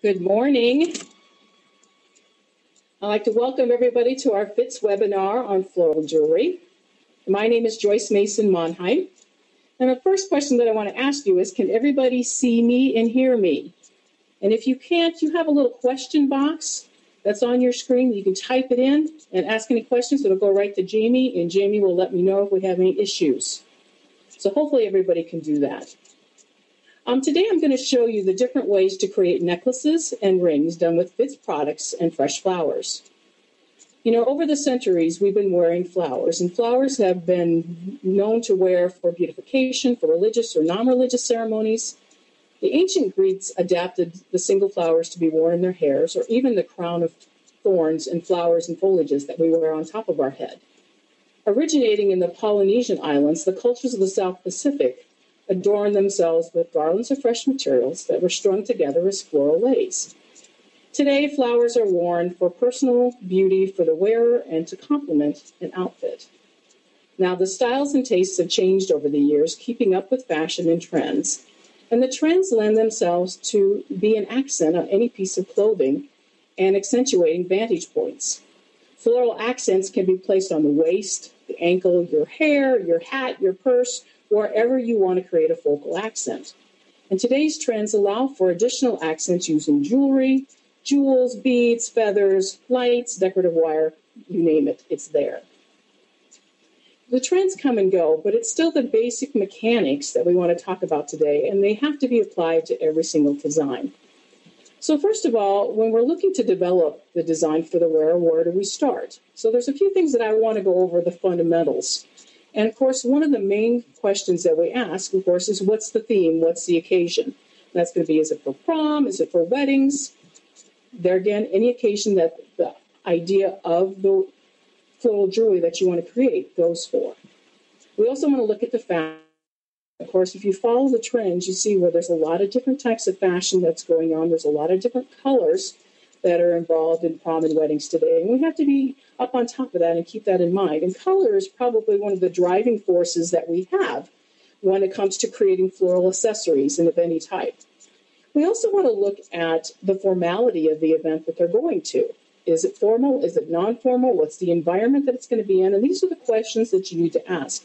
Good morning. I'd like to welcome everybody to our Fitz webinar on floral jewelry. My name is Joyce Mason Monheim. And the first question that I want to ask you is, can everybody see me and hear me? And if you can't, you have a little question box that's on your screen. You can type it in and ask any questions. It'll go right to Jamie, and Jamie will let me know if we have any issues. So hopefully everybody can do that. Today I'm going to show you the different ways to create necklaces and rings done with Fitz products and fresh flowers. You know, over the centuries, we've been wearing flowers, and flowers have been known to wear for beautification, for religious or non-religious ceremonies. The ancient Greeks adapted the single flowers to be worn in their hairs, or even the crown of thorns and flowers and foliages that we wear on top of our head. Originating in the Polynesian islands, the cultures of the South Pacific adorned themselves with garlands of fresh materials that were strung together as floral lace. Today, flowers are worn for personal beauty for the wearer and to complement an outfit. Now, the styles and tastes have changed over the years, keeping up with fashion and trends. And the trends lend themselves to be an accent on any piece of clothing and accentuating vantage points. Floral accents can be placed on the waist, the ankle, your hair, your hat, your purse, wherever you want to create a focal accent. And today's trends allow for additional accents using jewelry, jewels, beads, feathers, lights, decorative wire, you name it, it's there. The trends come and go, but it's still the basic mechanics that we want to talk about today, and they have to be applied to every single design. So first of all, when we're looking to develop the design for the wearer, where do we start? So there's a few things that I want to go over, the fundamentals. And of course, one of the main questions that we ask, of course, is what's the theme? What's the occasion? And that's going to be, is it for prom? Is it for weddings? There again, any occasion that the idea of the floral jewelry that you want to create goes for. We also want to look at the fashion. Of course, if you follow the trends, you see where there's a lot of different types of fashion that's going on. There's a lot of different colors that are involved in prom and weddings today. And we have to be up on top of that and keep that in mind. And color is probably one of the driving forces that we have when it comes to creating floral accessories and of any type. We also want to look at the formality of the event that they're going to. Is it formal? Is it non-formal? What's the environment that it's going to be in? And these are the questions that you need to ask.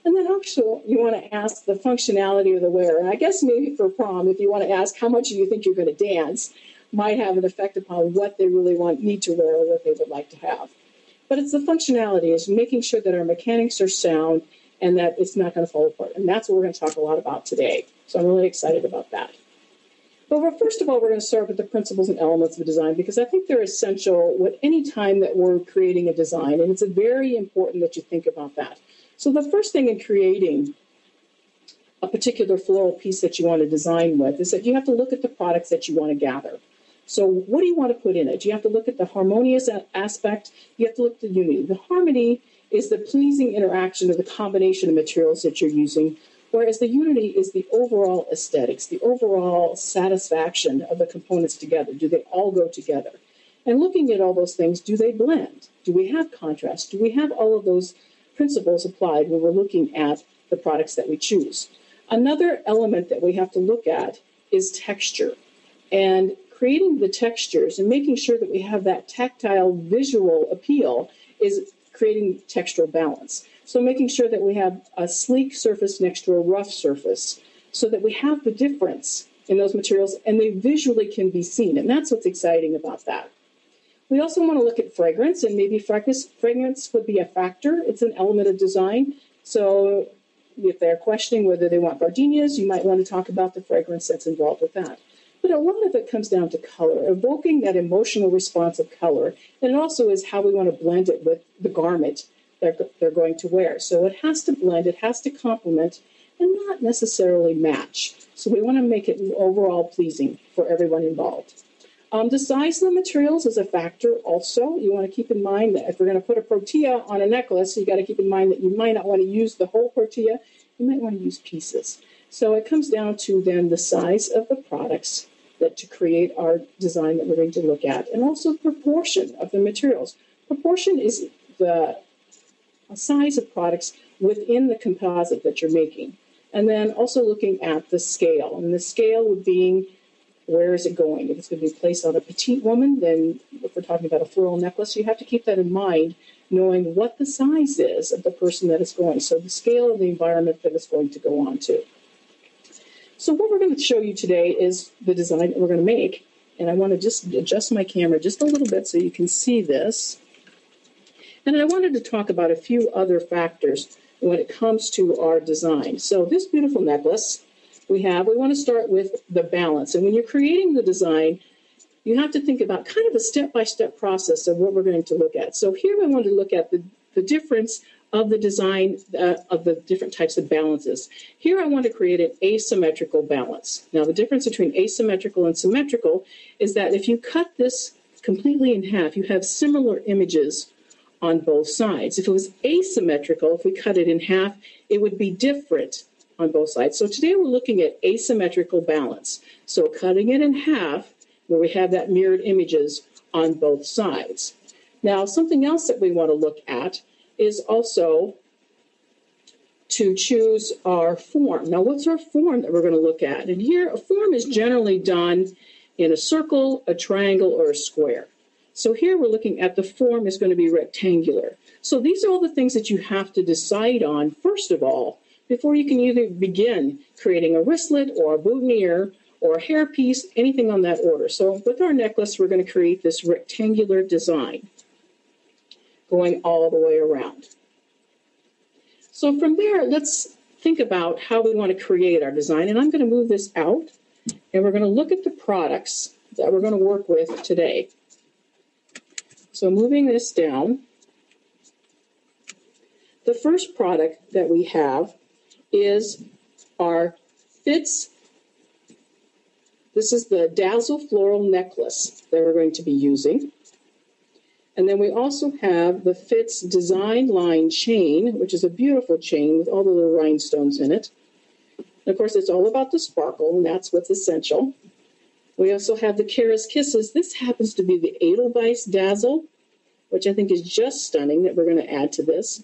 And then also, you want to ask the functionality of the wearer. And I guess maybe for prom, if you want to ask how much do you think you're going to dance, might have an effect upon what they really need to wear or what they would like to have. But it's the functionality, is making sure that our mechanics are sound and that it's not going to fall apart. And that's what we're going to talk a lot about today. So I'm really excited about that. But first of all, we're going to start with the principles and elements of design, because I think they're essential with any time that we're creating a design. And it's very important that you think about that. So the first thing in creating a particular floral piece that you want to design with is that you have to look at the products that you want to gather. So what do you want to put in it? You have to look at the harmonious aspect. You have to look at the unity. The harmony is the pleasing interaction of the combination of materials that you're using, whereas the unity is the overall aesthetics, the overall satisfaction of the components together. Do they all go together? And looking at all those things, do they blend? Do we have contrast? Do we have all of those principles applied when we're looking at the products that we choose? Another element that we have to look at is texture. And creating the textures and making sure that we have that tactile visual appeal is creating textural balance. So making sure that we have a sleek surface next to a rough surface so that we have the difference in those materials and they visually can be seen. And that's what's exciting about that. We also want to look at fragrance, and maybe fragrance would be a factor. It's an element of design. So if they're questioning whether they want gardenias, you might want to talk about the fragrance that's involved with that. But a lot of it comes down to color, evoking that emotional response of color. And it also is how we want to blend it with the garment that they're going to wear. So it has to blend, it has to complement, and not necessarily match. So we want to make it overall pleasing for everyone involved. The size of the materials is a factor also. You want to keep in mind that if we're going to put a protea on a necklace, you got to keep in mind that you might not want to use the whole protea. You might want to use pieces. So it comes down to then the size of the products that to create our design that we're going to look at, and also proportion of the materials. Proportion is the size of products within the composite that you're making. And then also looking at the scale, and the scale would being where is it going? If it's going to be placed on a petite woman, then if we're talking about a floral necklace, you have to keep that in mind, knowing what the size is of the person that it's going. So the scale of the environment that it's going to go on to. So what we're going to show you today is the design that we're going to make. And I want to just adjust my camera just a little bit so you can see this. And I wanted to talk about a few other factors when it comes to our design. So this beautiful necklace we want to start with the balance. And when you're creating the design, you have to think about kind of a step-by-step process of what we're going to look at. So here I want to look at the difference of the design of the different types of balances. Here I want to create an asymmetrical balance. Now the difference between asymmetrical and symmetrical is that if you cut this completely in half, you have similar images on both sides. If it was asymmetrical, if we cut it in half, it would be different on both sides. So today we're looking at asymmetrical balance. So cutting it in half, where we have that mirrored images on both sides. Now something else that we want to look at is also to choose our form. Now what's our form that we're going to look at? And here a form is generally done in a circle, a triangle, or a square. So here we're looking at the form is going to be rectangular. So these are all the things that you have to decide on, first of all, before you can either begin creating a wristlet or a boutonniere or a hairpiece, anything on that order. So with our necklace, we're going to create this rectangular design going all the way around. So from there, let's think about how we want to create our design. And I'm going to move this out, and we're going to look at the products that we're going to work with today. So moving this down, the first product that we have is our Fitz. This is the Dazzle Floral Necklace that we're going to be using. And then we also have the Fitz Design Line Chain, which is a beautiful chain with all the little rhinestones in it. And of course, it's all about the sparkle, and that's what's essential. We also have the Kara's Kisses. This happens to be the Edelweiss Dazzle, which I think is just stunning that we're going to add to this.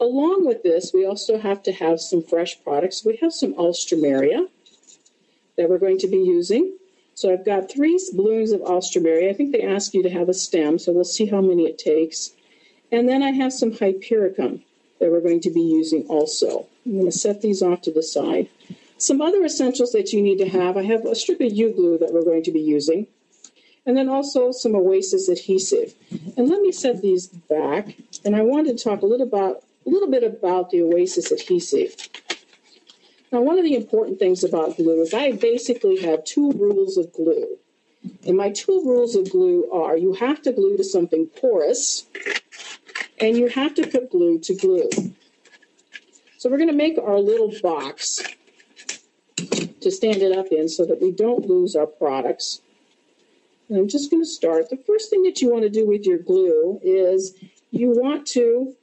Along with this, we also have to have some fresh products. We have some Alstroemeria that we're going to be using. So I've got 3 balloons of Alstroemeria. I think they ask you to have a stem, so we'll see how many it takes. And then I have some Hypericum that we're going to be using also. I'm going to set these off to the side. Some other essentials that you need to have, I have a strip of U-glue that we're going to be using, and then also some Oasis adhesive. And let me set these back, and I wanted to talk a little bit about the Oasis adhesive. Now, one of the important things about glue is I basically have 2 rules of glue. And my 2 rules of glue are you have to glue to something porous, and you have to put glue to glue. So we're going to make our little box to stand it up in so that we don't lose our products. And I'm just going to start. The first thing that you want to do with your glue is you want to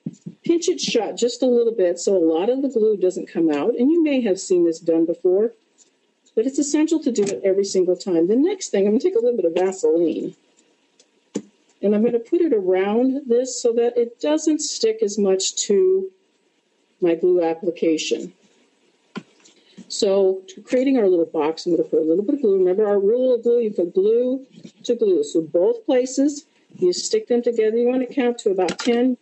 pinch it shut just a little bit so a lot of the glue doesn't come out. And you may have seen this done before, but it's essential to do it every single time. The next thing, I'm going to take a little bit of Vaseline, and I'm going to put it around this so that it doesn't stick as much to my glue application. So creating our little box, I'm going to put a little bit of glue. Remember our rule of glue, you put glue to glue. So both places, you stick them together. You want to count to about 10.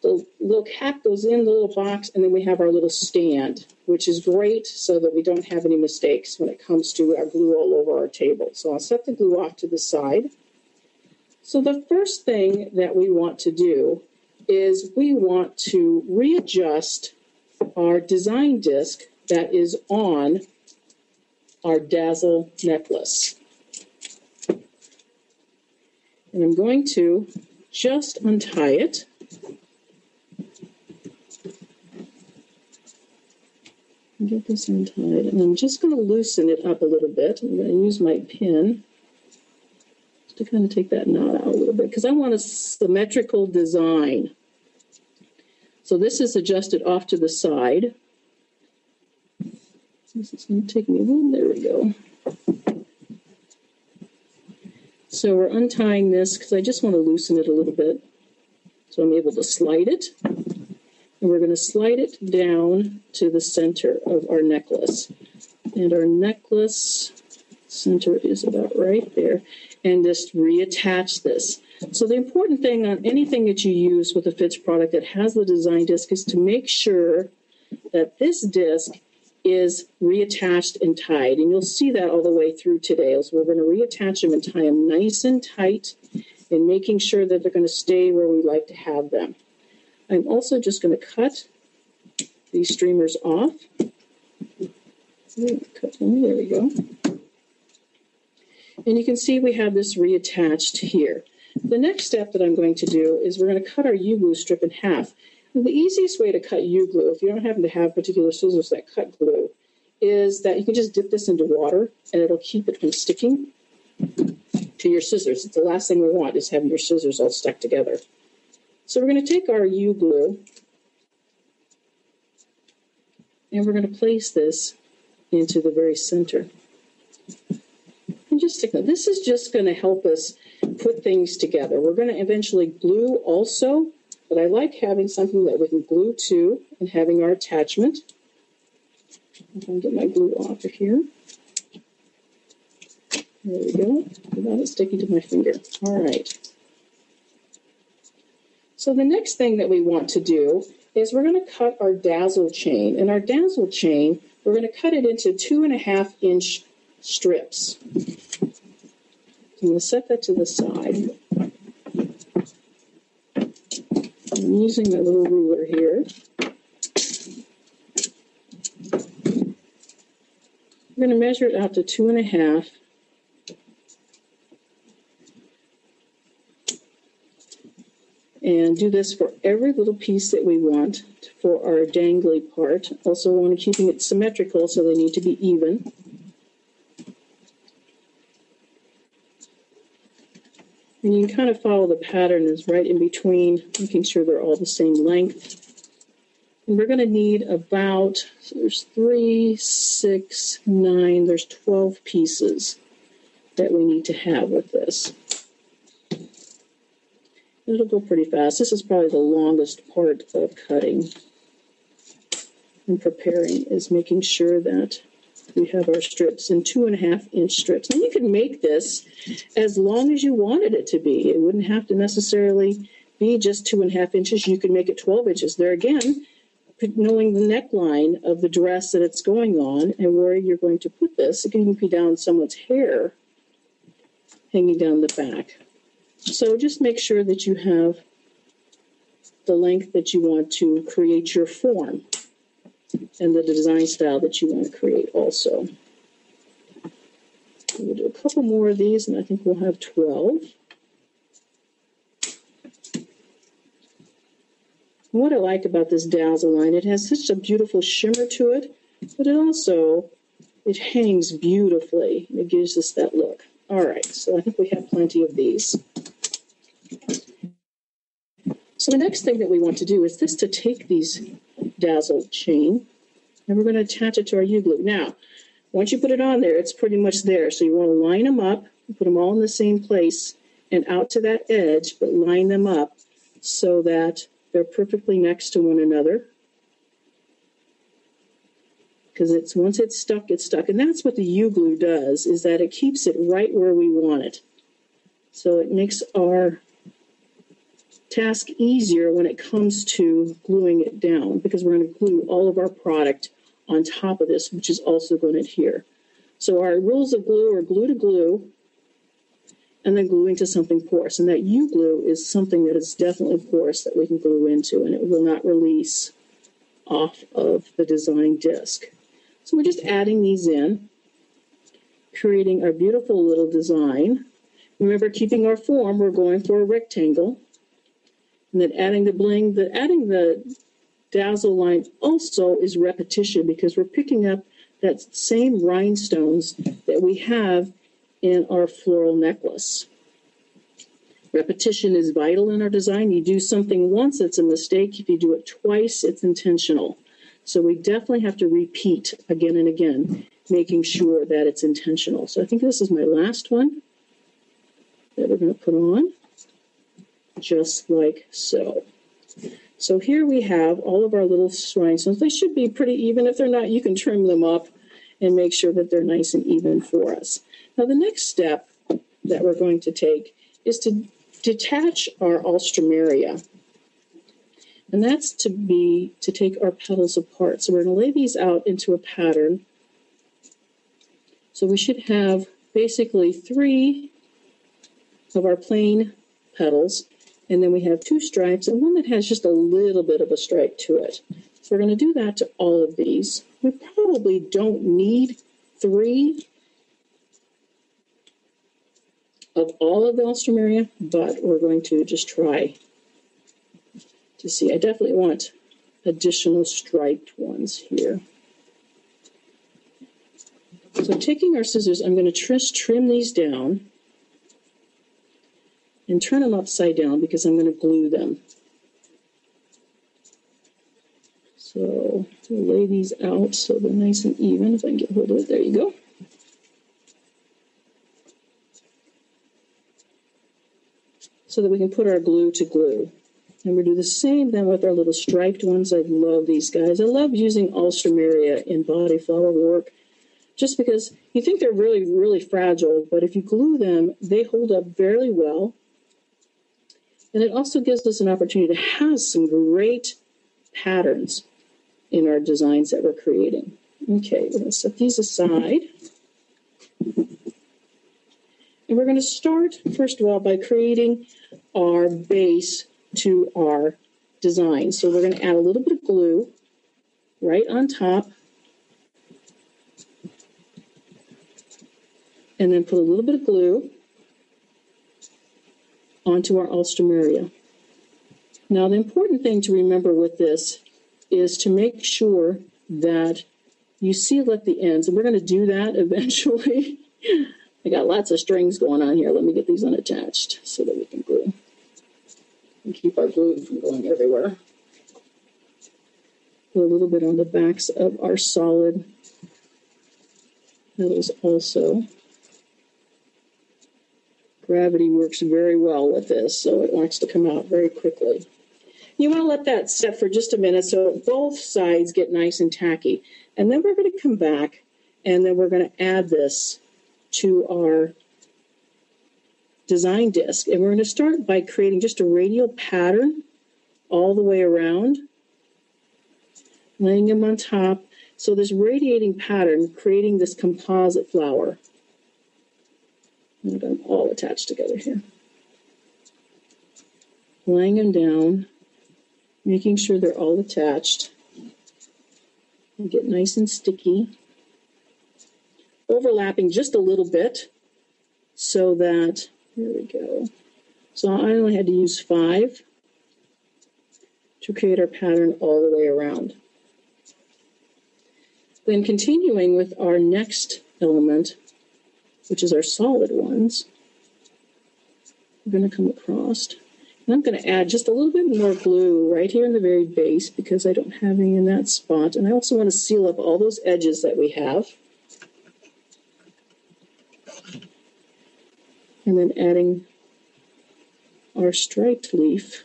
The little cap goes in the little box, and then we have our little stand, which is great so that we don't have any mistakes when it comes to our glue all over our table. So I'll set the glue off to the side. So the first thing that we want to do is we want to readjust our design disc that is on our Dazzle necklace. And I'm going to just untie it. Get this untied, and I'm just going to loosen it up a little bit. I'm going to use my pin just to kind of take that knot out a little bit because I want a symmetrical design. So this is adjusted off to the side. This is going to take me a little, there we go. So we're untying this because I just want to loosen it a little bit. So I'm able to slide it. And we're going to slide it down to the center of our necklace. And our necklace Center is about right there. And just reattach this. So the important thing on anything that you use with a Fitz product that has the design disc is to make sure that this disc is reattached and tied. And you'll see that all the way through today. So we're going to reattach them and tie them nice and tight and making sure that they're going to stay where we like to have them. I'm also just going to cut these streamers off. Cut them, there we go. And you can see we have this reattached here. The next step that I'm going to do is we're going to cut our U-glue strip in half. The easiest way to cut U-glue, if you don't happen to have particular scissors that cut glue, is that you can just dip this into water and it'll keep it from sticking to your scissors. It's the last thing we want is having your scissors all stuck together. So we're going to take our U-glue and we're going to place this into the very center. And just stick that. This is just going to help us put things together. We're going to eventually glue also. But I like having something that we can glue to and having our attachment. I'm going to get my glue off of here. There we go. Without it sticking to my finger. All right. So the next thing that we want to do is we're going to cut our dazzle chain. And our dazzle chain, we're going to cut it into 2.5-inch strips. I'm going to set that to the side. I'm using my little ruler here. We're going to measure it out to 2.5. And do this for every little piece that we want for our dangly part. Also want to keep it symmetrical, so they need to be even. And you can kind of follow the pattern is right in between, making sure they're all the same length. And we're going to need about, so there's 3, 6, 9, there's 12 pieces that we need to have with this. It'll go pretty fast. This is probably the longest part of cutting and preparing is making sure that we have our strips in 2.5-inch strips. And you can make this as long as you wanted it to be. It wouldn't have to necessarily be just 2.5 inches. You can make it 12 inches. There again, knowing the neckline of the dress that it's going on and where you're going to put this, it can even be down someone's hair hanging down the back. So just make sure that you have the length that you want to create your form and the design style that you want to create also. We'll do a couple more of these, and I think we'll have 12. What I like about this dazzle line, it has such a beautiful shimmer to it, but it hangs beautifully. It gives us that look. All right, so I think we have plenty of these. So the next thing that we want to do is to take these dazzle chain, and we're going to attach it to our U-glue. Now, once you put it on there, it's pretty much there. So you want to line them up, put them all in the same place and out to that edge, but line them up so that they're perfectly next to one another. Because once it's stuck, it's stuck. And that's what the U-glue does, is that it keeps it right where we want it. So it makes our task easier when it comes to gluing it down, because we're going to glue all of our product on top of this, which is also going to adhere. So our rules of glue are glue to glue and then glue into something porous. And that U-glue is something that is definitely porous that we can glue into, and it will not release off of the design disc. So we're just adding these in, creating our beautiful little design. Remember, keeping our form, we're going for a rectangle. And then adding the bling, adding the dazzle line also is repetition, because we're picking up that same rhinestones that we have in our floral necklace. Repetition is vital in our design. You do something once, it's a mistake. If you do it twice, it's intentional. So we definitely have to repeat again and again, making sure that it's intentional. So I think this is my last one that we're going to put on, just like so. So here we have all of our little rhinestones. They should be pretty even. If they're not, you can trim them up and make sure that they're nice and even for us. Now the next step that we're going to take is to detach our alstroemeria. And that's to take our petals apart. So we're going to lay these out into a pattern. So we should have basically 3 of our plain petals, and then we have 2 stripes and one that has just a little bit of a stripe to it. So we're going to do that to all of these. We probably don't need 3 of all of the alstroemeria, but we're going to just try to see. I definitely want additional striped ones here. So taking our scissors, I'm going to just trim these down and turn them upside down because I'm going to glue them. So we'll lay these out so they're nice and even. If I can get hold of it, there you go. So that we can put our glue to glue. And we'll do the same then with our little striped ones. I love these guys. I love using alstroemeria in body flower work just because you think they're really, really fragile, but if you glue them, they hold up very well. And it also gives us an opportunity to have some great patterns in our designs that we're creating. Okay, we're going to set these aside. And we're going to start, first of all, by creating our base to our design. So we're going to add a little bit of glue right on top. And then put a little bit of glue onto our alstroemeria. Now, the important thing to remember with this is to make sure that you seal at the ends. And we're going to do that eventually. I got lots of strings going on here. Let me get these unattached so that we can glue and keep our glue from going everywhere. Put a little bit on the backs of our solid petals also. Gravity works very well with this, so it wants to come out very quickly. You want to let that set for just a minute so both sides get nice and tacky. And then we're going to come back, and then we're going to add this to our design disc. And we're going to start by creating just a radial pattern all the way around, laying them on top. So this radiating pattern, creating this composite flower. I've got them all attached together here. Laying them down, making sure they're all attached. And get nice and sticky. Overlapping just a little bit so that, here we go. So I only had to use 5 to create our pattern all the way around. Then continuing with our next element, which is our solid ones, we're going to come across. And I'm going to add just a little bit more glue right here in the very base because I don't have any in that spot. And I also want to seal up all those edges that we have. And then adding our striped leaf.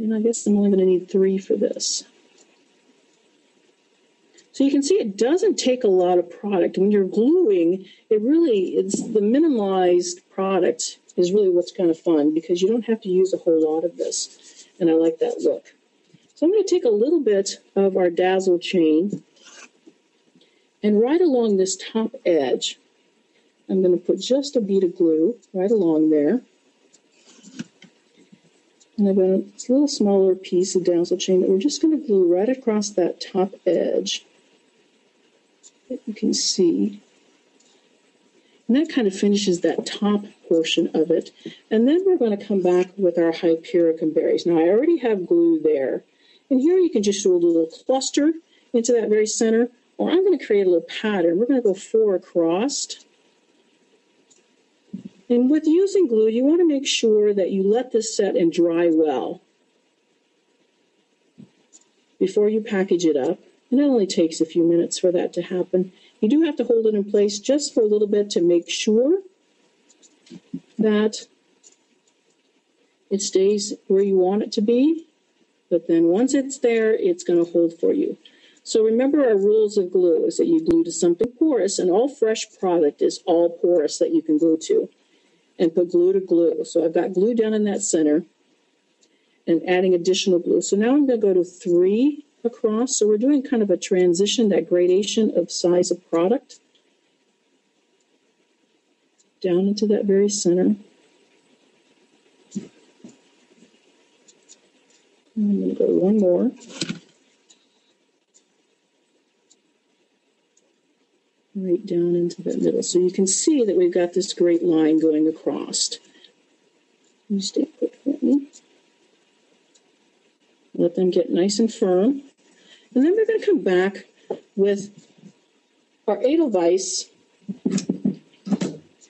And I guess I'm only going to need 3 for this. So you can see it doesn't take a lot of product. When you're gluing, it's the minimalized product is really what's kind of fun because you don't have to use a whole lot of this. And I like that look. So I'm going to take a little bit of our dazzle chain and right along this top edge, I'm going to put just a bead of glue right along there. And I've got a little smaller piece of dazzle chain that we're just going to glue right across that top edge. That you can see. And that kind of finishes that top portion of it. And then we're going to come back with our Hypericum berries. Now, I already have glue there. And here you can just do a little cluster into that very center. Or I'm going to create a little pattern. We're going to go 4 across. And with using glue, you want to make sure that you let this set and dry well before you package it up. And it only takes a few minutes for that to happen. You do have to hold it in place just for a little bit to make sure that it stays where you want it to be. But then once it's there, it's going to hold for you. So remember our rules of glue is that you glue to something porous, and all fresh product is all porous that you can glue to, and put glue to glue. So I've got glue down in that center and adding additional glue. So now I'm going to go to 3 across. So we're doing kind of a transition, that gradation of size of product down into that very center. I'm going to go 1 more. Right down into that middle. So you can see that we've got this great line going across. You stay put for me. Let them get nice and firm. And then we're going to come back with our Edelweiss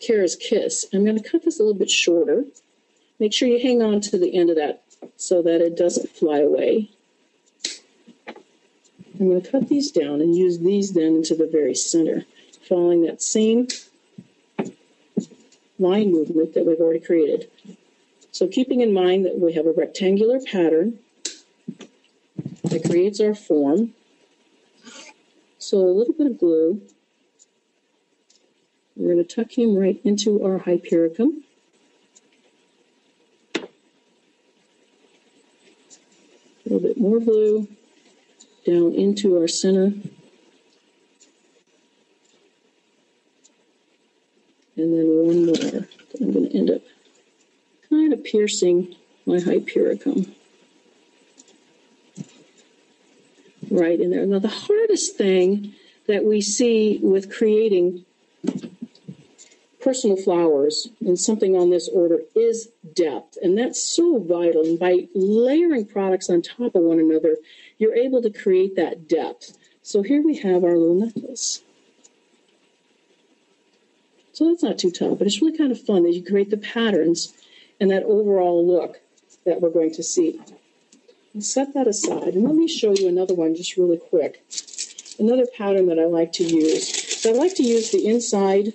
Kara's Kiss. I'm going to cut this a little bit shorter. Make sure you hang on to the end of that so that it doesn't fly away. I'm going to cut these down and use these then into the very center, following that same line movement that we've already created. So keeping in mind that we have a rectangular pattern that creates our form. So a little bit of glue. We're going to tuck him right into our hypericum. A little bit more glue down into our center. And then 1 more. I'm going to end up kind of piercing my hypericum right in there. Now, the hardest thing that we see with creating personal flowers and something on this order is depth, and that's so vital. And by layering products on top of one another, you're able to create that depth. So here we have our little necklace. So that's not too tough, but it's really kind of fun that you create the patterns and that overall look that we're going to see. And set that aside, and let me show you another one just really quick. Another pattern that I like to use. So I like to use the inside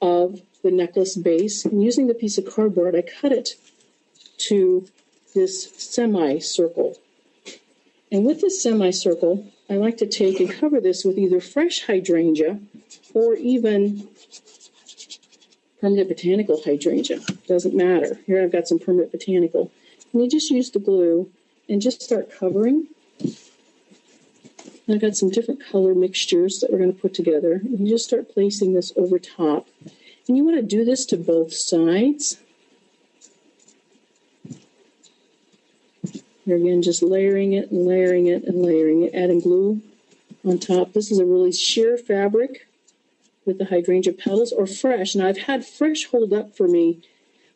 of the necklace base, and using the piece of cardboard, I cut it to this semicircle. And with this semicircle, I like to take and cover this with either fresh hydrangea or even permanent botanical hydrangea. Doesn't matter. Here I've got some permanent botanical. And you just use the glue and just start covering. I've got some different color mixtures that we're going to put together. And you just start placing this over top. And you want to do this to both sides. Here again, just layering it and layering it and layering it, adding glue on top. This is a really sheer fabric with the hydrangea petals, or fresh. Now, I've had fresh hold up for me.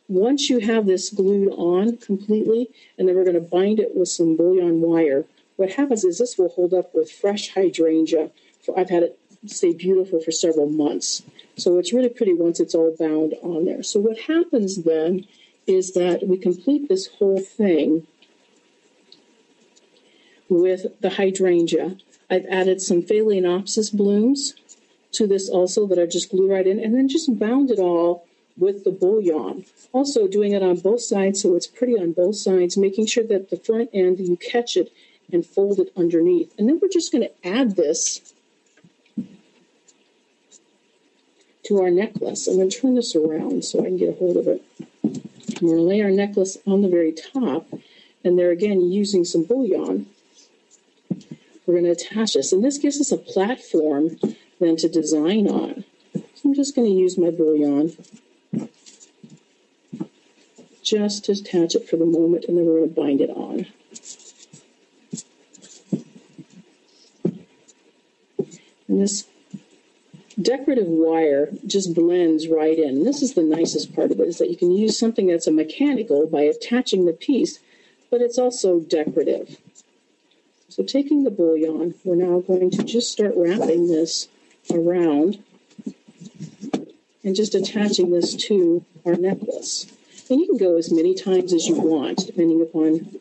Once you have this glued on completely, and then we're going to bind it with some bouillon wire, what happens is this will hold up with fresh hydrangea. I've had it stay beautiful for several months. So it's really pretty once it's all bound on there. So what happens then is that we complete this whole thing with the hydrangea. I've added some Phalaenopsis blooms to this also that I just glue right in, and then just bound it all with the bouillon. Also doing it on both sides so it's pretty on both sides, making sure that the front end, you catch it and fold it underneath. And then we're just going to add this to our necklace. I'm going to turn this around so I can get a hold of it. And we're going to lay our necklace on the very top, and there again using some bouillon. We're going to attach this, and this gives us a platform then to design on. So I'm just going to use my bouillon just to attach it for the moment, and then we're going to bind it on. And this decorative wire just blends right in. This is the nicest part of it, is that you can use something that's a mechanical by attaching the piece, but it's also decorative. So taking the bouillon, we're now going to just start wrapping this around and just attaching this to our necklace. And you can go as many times as you want, depending upon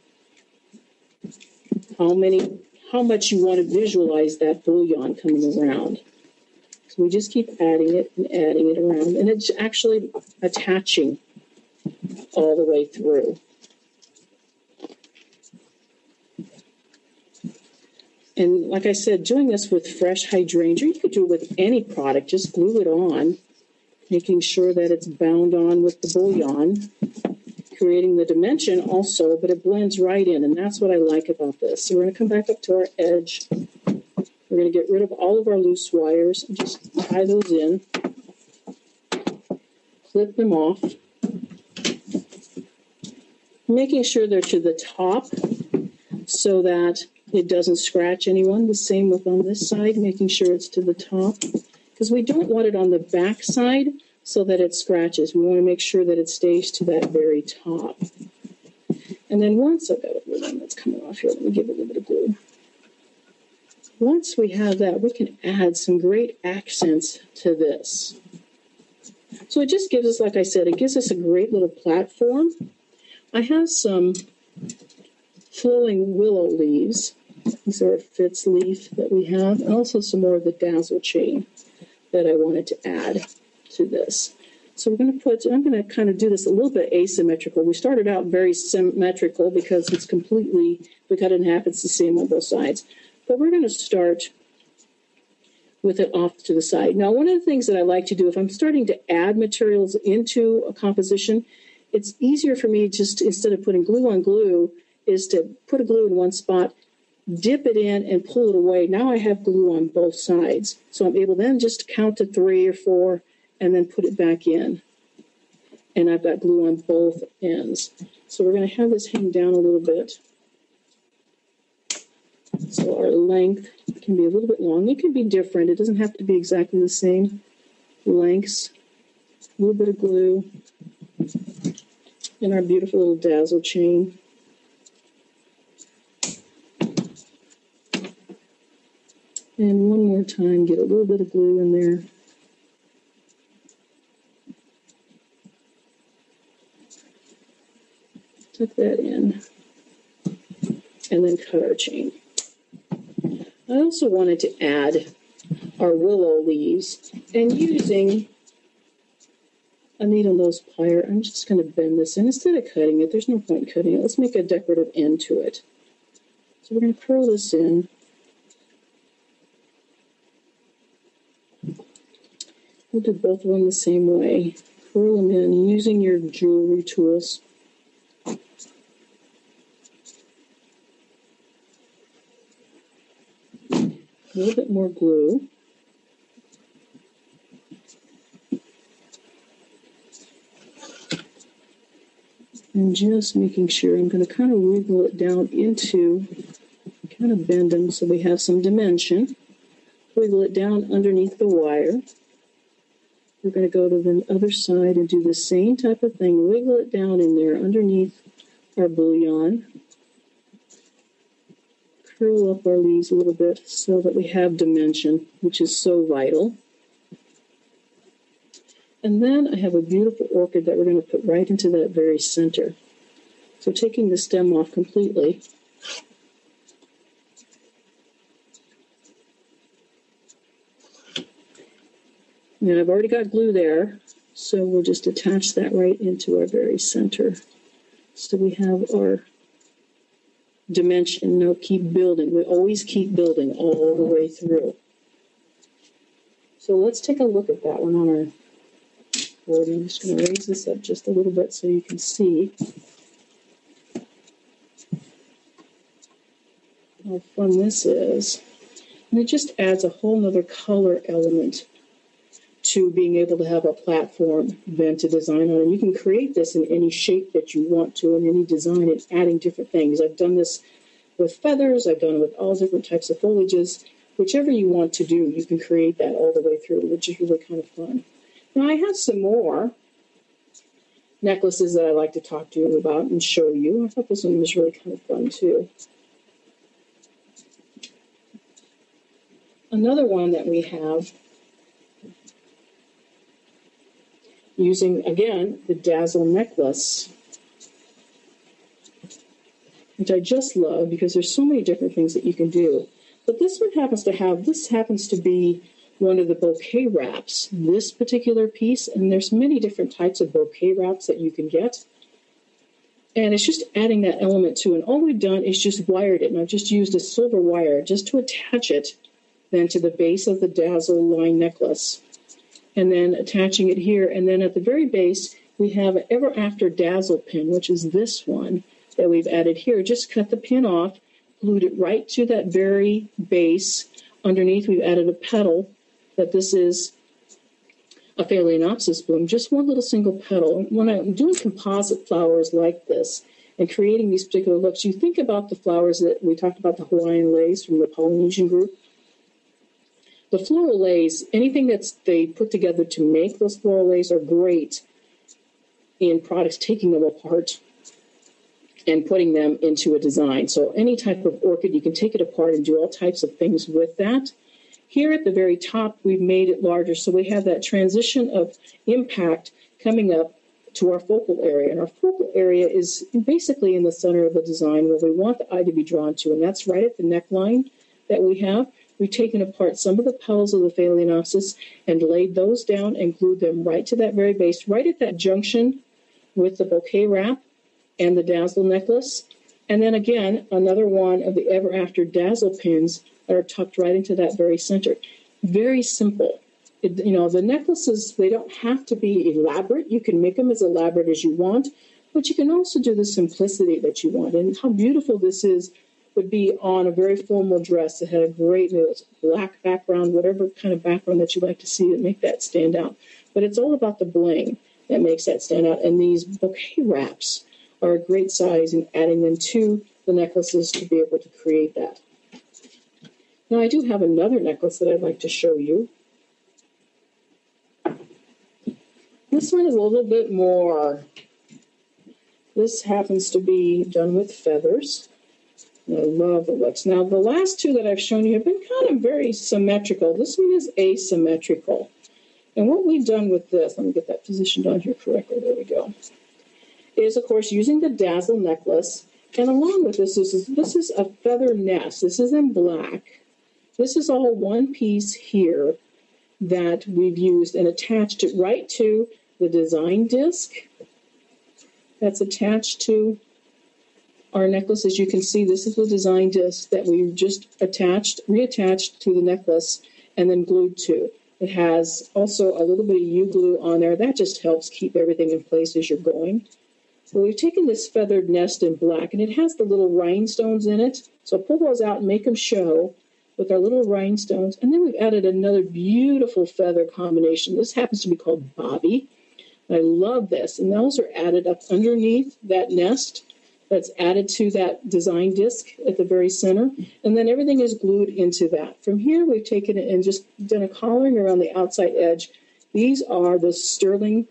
how much you want to visualize that bouillon coming around. So we just keep adding it and adding it around, and it's actually attaching all the way through. And like I said, doing this with fresh hydrangea, you could do it with any product. Just glue it on, making sure that it's bound on with the bouillon, creating the dimension also, but it blends right in, and that's what I like about this. So we're going to come back up to our edge. We're going to get rid of all of our loose wires and just tie those in, clip them off, making sure they're to the top so that it doesn't scratch anyone. The same with on this side, making sure it's to the top, because we don't want it on the back side so that it scratches. We want to make sure that it stays to that very top. And then once I've got a little one that's coming off here, let me give it a little bit of glue. Once we have that, we can add some great accents to this. So it just gives us, like I said, it gives us a great little platform. I have some flowing willow leaves. These are a Fitz leaf that we have, and also some more of the dazzle chain that I wanted to add to this. So I'm going to kind of do this a little bit asymmetrical. We started out very symmetrical because it's completely, we cut it in half, it's the same on both sides. But we're going to start with it off to the side. Now, one of the things that I like to do, if I'm starting to add materials into a composition, it's easier for me just, instead of putting glue on glue, is to put a glue in one spot, dip it in, and pull it away. Now I have glue on both sides. So I'm able then just to count to 3 or 4 and then put it back in. And I've got glue on both ends. So we're going to have this hang down a little bit. So our length can be a little bit long. It can be different. It doesn't have to be exactly the same lengths. A little bit of glue. And our beautiful little dazzle chain. And one more time, get a little bit of glue in there. Tuck that in. And then cut our chain. I also wanted to add our willow leaves, and using a needle nose plier, I'm just going to bend this in. Instead of cutting it, there's no point cutting it. Let's make a decorative end to it. So we're going to curl this in. We'll do both of them the same way. Curl them in using your jewelry tools. A little bit more glue. And just making sure, I'm going to kind of wiggle it down into, kind of bend them so we have some dimension. Wiggle it down underneath the wire. We're going to go to the other side and do the same type of thing. Wiggle it down in there underneath our bouillon. Curl up our leaves a little bit so that we have dimension, which is so vital. And then I have a beautiful orchid that we're going to put right into that very center. So taking the stem off completely. Now I've already got glue there, so we'll just attach that right into our very center. So we have our dimension. Now keep building. We always keep building all the way through. So let's take a look at that one on our board. I'm just going to raise this up just a little bit so you can see how fun this is. And it just adds a whole nother color element to being able to have a platform then to design on. And you can create this in any shape that you want to, in any design, and adding different things. I've done this with feathers. I've done it with all different types of foliages. Whichever you want to do, you can create that all the way through, which is really kind of fun. Now, I have some more necklaces that I like to talk to you about and show you. I thought this one was really kind of fun, too. Another one that we have, using, again, the Dazzle necklace, which I just love because there's so many different things that you can do. But this one happens to be one of the bouquet wraps, this particular piece, and there's many different types of bouquet wraps that you can get. And it's just adding that element to it. And all we've done is just wired it. And I've just used a silver wire just to attach it then to the base of the Dazzle line necklace. And then attaching it here. And then at the very base, we have an Ever After Dazzle pin, which is this one that we've added here. Just cut the pin off, glued it right to that very base. Underneath, we've added a petal that this is a Phalaenopsis bloom, just one little single petal. When I'm doing composite flowers like this and creating these particular looks, you think about the flowers that we talked about, the Hawaiian leis from the Polynesian group. The floral leis, anything that they put together to make those floral leis are great in products, taking them apart and putting them into a design. So any type of orchid, you can take it apart and do all types of things with that. Here at the very top, we've made it larger, so we have that transition of impact coming up to our focal area. And our focal area is basically in the center of the design where we want the eye to be drawn to, and that's right at the neckline that we have. We've taken apart some of the petals of the Phalaenopsis and laid those down and glued them right to that very base, right at that junction with the bouquet wrap and the Dazzle necklace. And then again, another one of the Ever After Dazzle pins that are tucked right into that very center. Very simple. The necklaces, they don't have to be elaborate. You can make them as elaborate as you want, but you can also do the simplicity that you want. And how beautiful this is would be on a very formal dress that had a great black background, whatever kind of background that you like to see to make that stand out. But it's all about the bling that makes that stand out. And these bouquet wraps are a great size in adding them to the necklaces to be able to create that. Now, I do have another necklace that I'd like to show you. This one is a little bit more. This happens to be done with feathers. I love the looks. Now, the last two that I've shown you have been kind of very symmetrical. This one is asymmetrical. And what we've done with this, let me get that positioned on here correctly, there we go, is, of course, using the Dazzle necklace. And along with this is a feather nest. This is in black. This is all one piece here that we've used and attached it right to the design disc that's attached to our necklace. As you can see, this is the design disc that we've just reattached to the necklace and then glued to. It has also a little bit of U-glue on there. That just helps keep everything in place as you're going. So we've taken this feathered nest in black, and it has the little rhinestones in it. So pull those out and make them show with our little rhinestones. And then we've added another beautiful feather combination. This happens to be called Bobby. I love this. And those are added up underneath that nest that's added to that design disc at the very center. And then everything is glued into that. From here, we've taken it and just done a collaring around the outside edge. These are the sterling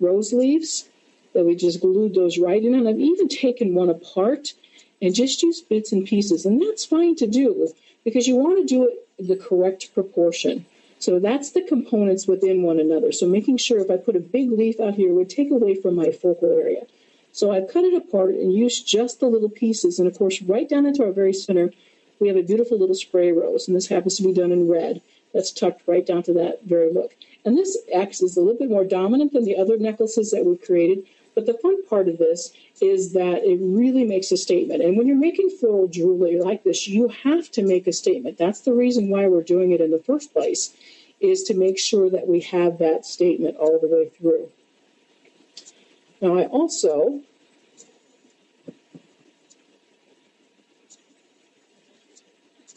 rose leaves that we just glued those right in. And I've even taken one apart and just used bits and pieces. And that's fine to do because you want to do it in the correct proportion. So that's the components within one another. So making sure if I put a big leaf out here, it would take away from my focal area. So I've cut it apart and used just the little pieces. And of course, right down into our very center, we have a beautiful little spray rose. And this happens to be done in red. That's tucked right down to that very look. And this acts as a little bit more dominant than the other necklaces that we've created. But the fun part of this is that it really makes a statement. And when you're making floral jewelry like this, you have to make a statement. That's the reason why we're doing it in the first place, is to make sure that we have that statement all the way through. Now, I also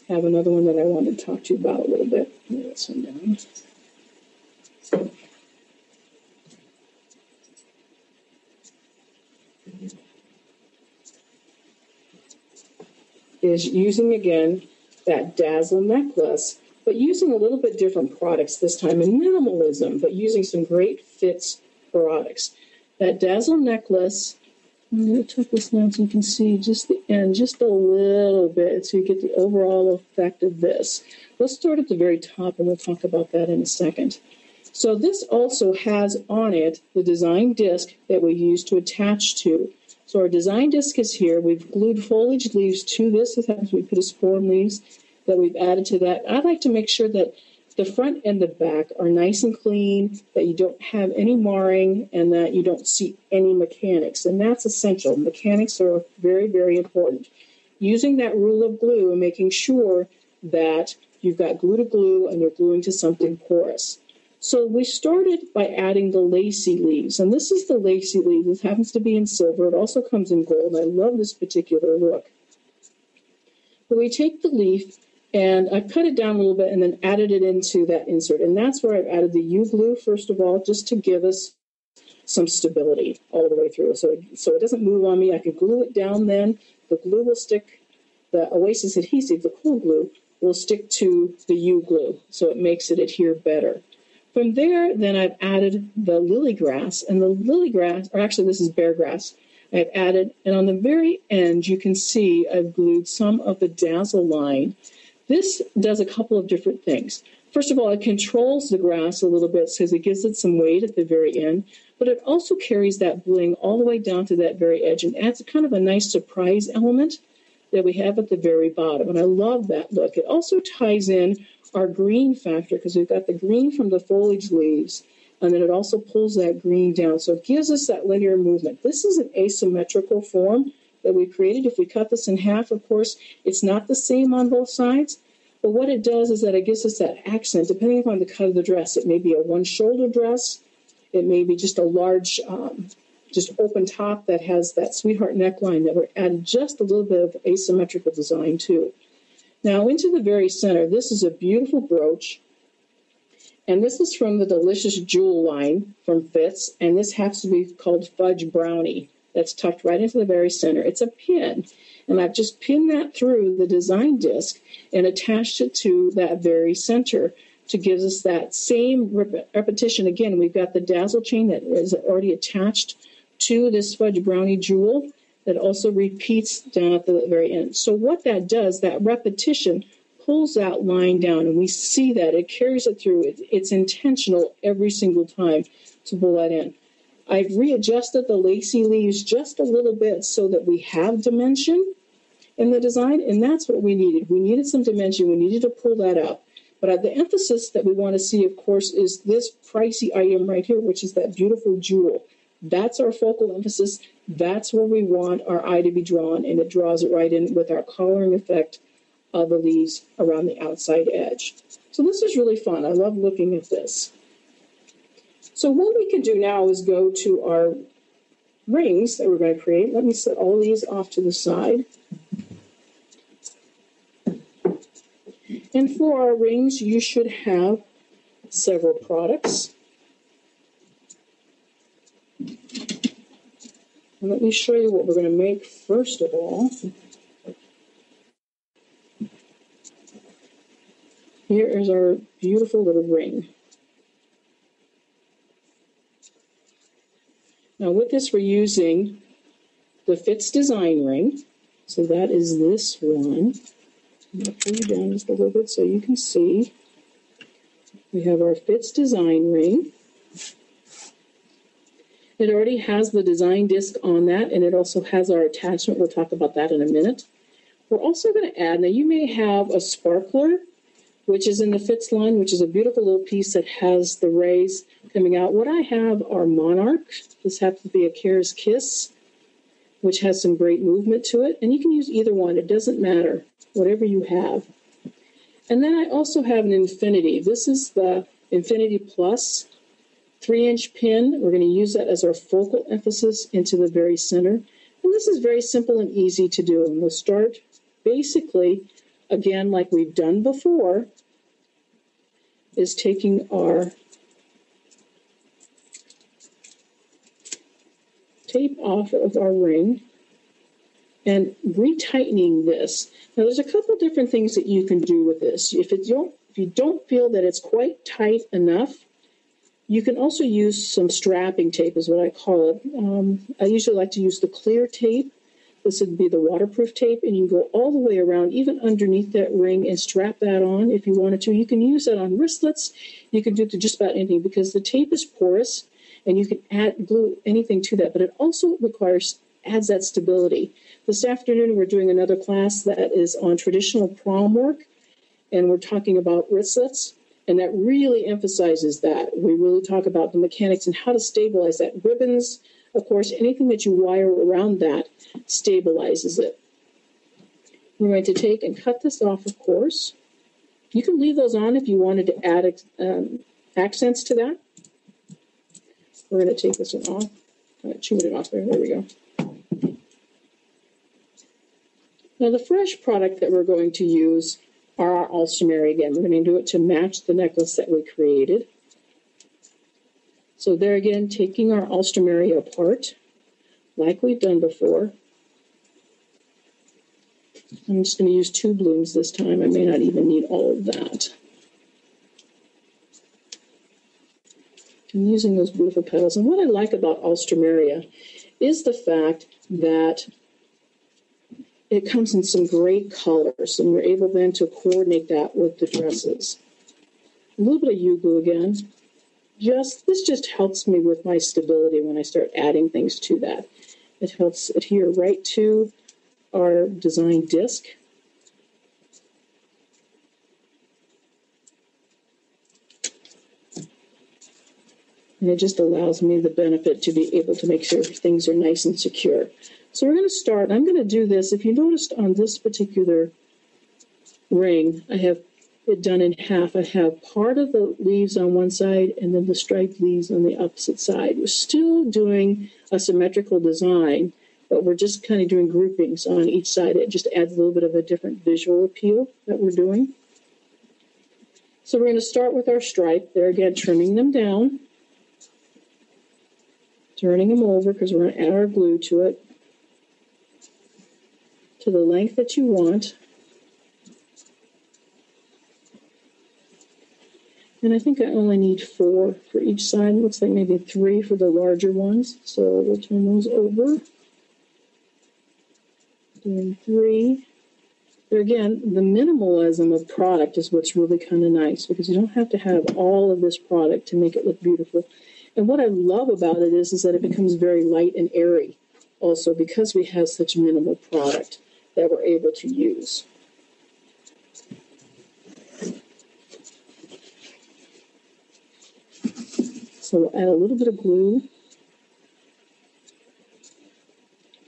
have another one that I wanted to talk to you about a little bit. Lay this one down. Is using, again, that Dazzle necklace, but using a little bit different products this time in minimalism, but using some great Fitz products. That Dazzle necklace, I'm going to tuck this down so you can see just the end, just a little bit, so you get the overall effect of this. Let's start at the very top, and we'll talk about that in a second. So this also has on it the design disc that we use to attach to. So our design disc is here. We've glued foliage leaves to this. This happens we put a sporn leaves that we've added to that. I like to make sure that the front and the back are nice and clean, that you don't have any marring, and that you don't see any mechanics. And that's essential. Mechanics are very, very important. Using that rule of glue and making sure that you've got glue to glue and you're gluing to something porous. So we started by adding the lacy leaves. And this is the lacy leaf. This happens to be in silver. It also comes in gold. I love this particular look. But we take the leaf, and I've cut it down a little bit and then added it into that insert. And that's where I've added the U-glue, first of all, just to give us some stability all the way through. So it doesn't move on me. I can glue it down then. The glue will stick, the Oasis adhesive, the cool glue, will stick to the U-glue. So it makes it adhere better. From there, then I've added the lily grass. And the lily grass, or actually this is bear grass, I've added, and on the very end, you can see I've glued some of the dazzle line. This does a couple of different things. First of all, it controls the grass a little bit because it gives it some weight at the very end, but it also carries that bling all the way down to that very edge and adds kind of a nice surprise element that we have at the very bottom. And I love that look. It also ties in our green factor because we've got the green from the foliage leaves, and then it also pulls that green down. So it gives us that linear movement. This is an asymmetrical form that we created. If we cut this in half, of course, it's not the same on both sides. But what it does is that it gives us that accent, depending upon the cut of the dress. It may be a one-shoulder dress. It may be just a large, just open top that has that sweetheart neckline that we're adding just a little bit of asymmetrical design to. Now, into the very center, this is a beautiful brooch. And this is from the Delicious Jewel line from Fitz, and this has to be called Fudge Brownie. That's tucked right into the very center. It's a pin, and I've just pinned that through the design disc and attached it to that very center to give us that same repetition. Again, we've got the dazzle chain that is already attached to this Fudge Brownie jewel that also repeats down at the very end. So what that does, that repetition pulls that line down, and we see that it carries it through. It's intentional every single time to pull that in. I've readjusted the lacy leaves just a little bit so that we have dimension in the design, and that's what we needed. We needed some dimension. We needed to pull that up. But the emphasis that we want to see, of course, is this pricey item right here, which is that beautiful jewel. That's our focal emphasis. That's where we want our eye to be drawn, and it draws it right in with our coloring effect of the leaves around the outside edge. So this is really fun. I love looking at this. So what we can do now is go to our rings that we're going to create. Let me set all these off to the side. And for our rings, you should have several products. And let me show you what we're going to make first of all. Here is our beautiful little ring. Now with this, we're using the Fitz design ring. So that is this one. I'm going to pull you down just a little bit so you can see. We have our Fitz design ring. It already has the design disc on that, and it also has our attachment. We'll talk about that in a minute. We're also going to add, now you may have a sparkler, which is in the Fitz line, which is a beautiful little piece that has the rays coming out. What I have are Monarch. This happens to be a Kara's Kiss, which has some great movement to it. And you can use either one. It doesn't matter, whatever you have. And then I also have an Infinity. This is the Infinity Plus 3-inch pin. We're going to use that as our focal emphasis into the very center. And this is very simple and easy to do. And we'll start basically, again, like we've done before, is taking our tape off of our ring and retightening this. Now, there's a couple different things that you can do with this. If you don't feel that it's quite tight enough, you can also use some strapping tape, is what I call it. I usually like to use the clear tape. This would be the waterproof tape, and you can go all the way around, even underneath that ring, and strap that on if you wanted to. You can use that on wristlets. You can do it to just about anything because the tape is porous, and you can glue anything to that. But it also adds that stability. This afternoon, we're doing another class that is on traditional prom work, and we're talking about wristlets. And that really emphasizes that. We really talk about the mechanics and how to stabilize that. Ribbons, of course, anything that you wire around that stabilizes it. We're going to take and cut this off, of course. You can leave those on if you wanted to add accents to that. We're going to take this one off. I'm going to chew it off there. There we go. Now, the fresh product that we're going to use are our ultramarine again. We're going to do it to match the necklace that we created. So there again, taking our ultramarine apart, like we've done before. I'm just going to use 2 blooms this time. I may not even need all of that. I'm using those beautiful petals. And what I like about ultramarine is the fact that it comes in some great colors, and we're able then to coordinate that with the dresses. A little bit of U-glue again. This just helps me with my stability when I start adding things to that. It helps adhere right to our design disc. And it just allows me the benefit to be able to make sure things are nice and secure. So we're going to start. I'm going to do this. If you noticed on this particular ring, I have it done in half. I have part of the leaves on one side and then the striped leaves on the opposite side. We're still doing a symmetrical design, but we're just kind of doing groupings on each side. It just adds a little bit of a different visual appeal that we're doing. So we're going to start with our stripe. There again, trimming them down, turning them over because we're going to add our glue to it to the length that you want. And I think I only need 4 for each side. It looks like maybe 3 for the larger ones. So we'll turn those over. Doing 3. There again, the minimalism of product is what's really kind of nice because you don't have to have all of this product to make it look beautiful. And what I love about it is that it becomes very light and airy also because we have such minimal product that we're able to use. So we'll add a little bit of glue.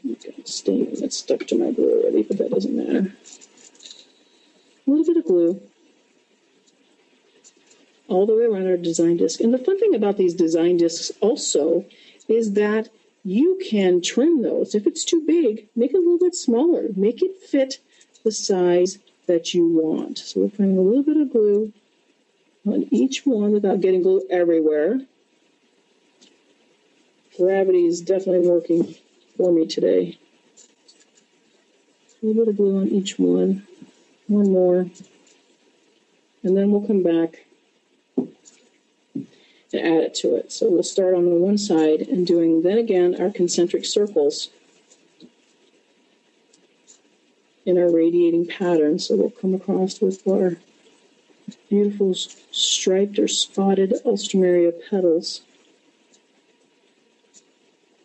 It's stuck to my glue already, but that doesn't matter. A little bit of glue all the way around our design disc. And the fun thing about these design discs also is that you can trim those. If it's too big, make it a little bit smaller. Make it fit the size that you want. So we're putting a little bit of glue on each one without getting glue everywhere. Gravity is definitely working for me today. A little bit of glue on each one. One more. And then we'll come back and add it to it. So we'll start on the one side and doing then again our concentric circles in our radiating pattern. So we'll come across with our beautiful striped or spotted ultramarine petals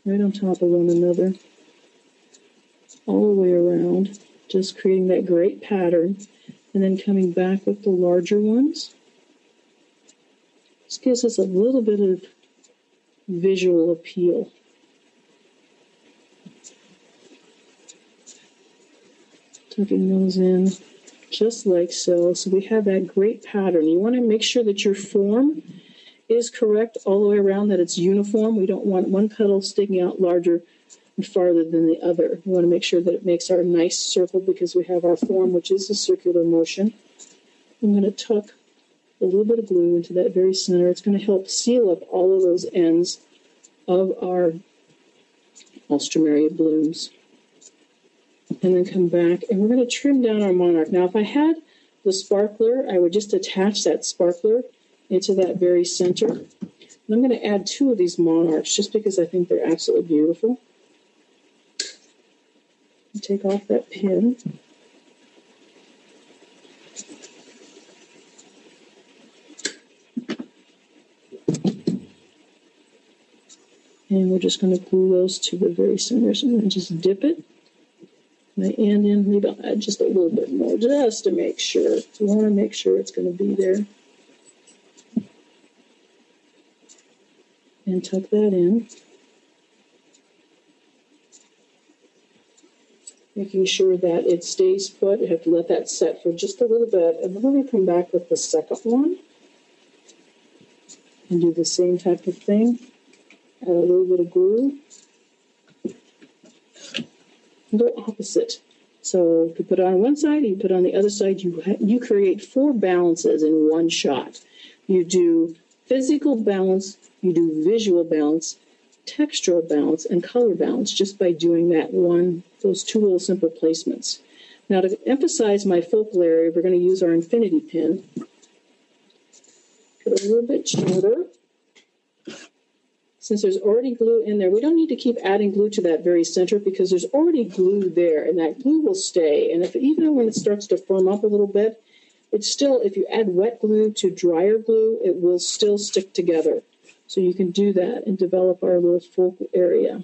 right on top of one another, all the way around, just creating that great pattern, and then coming back with the larger ones. This gives us a little bit of visual appeal. Tucking those in just like so. So we have that great pattern. You want to make sure that your form is correct all the way around, that it's uniform. We don't want one petal sticking out larger and farther than the other. We want to make sure that it makes our nice circle because we have our form, which is a circular motion. I'm going to tuck a little bit of glue into that very center. It's going to help seal up all of those ends of our ultramarine blooms. And then come back, and we're going to trim down our monarch. Now, if I had the sparkler, I would just attach that sparkler into that very center. And I'm going to add 2 of these monarchs just because I think they're absolutely beautiful. Take off that pin. And we're just going to glue those to the very center. So I'm going to just dip it. My end in, maybe I'll add just a little bit more just to make sure. We want to make sure it's going to be there. and tuck that in. Making sure that it stays put. You have to let that set for just a little bit. And then we come back with the second one and do the same type of thing. Add a little bit of glue. And go opposite. So if you put it on one side, you put it on the other side, you create 4 balances in one shot. You do physical balance, you do visual balance, textural balance, and color balance just by doing those 2 little simple placements. Now to emphasize my focal area, we're going to use our infinity pin. Put a little bit shorter. Since there's already glue in there, we don't need to keep adding glue to that very center because there's already glue there, and that glue will stay. And even when it starts to firm up a little bit, it's still, if you add wet glue to drier glue, it will still stick together. So you can do that and develop our little focal area.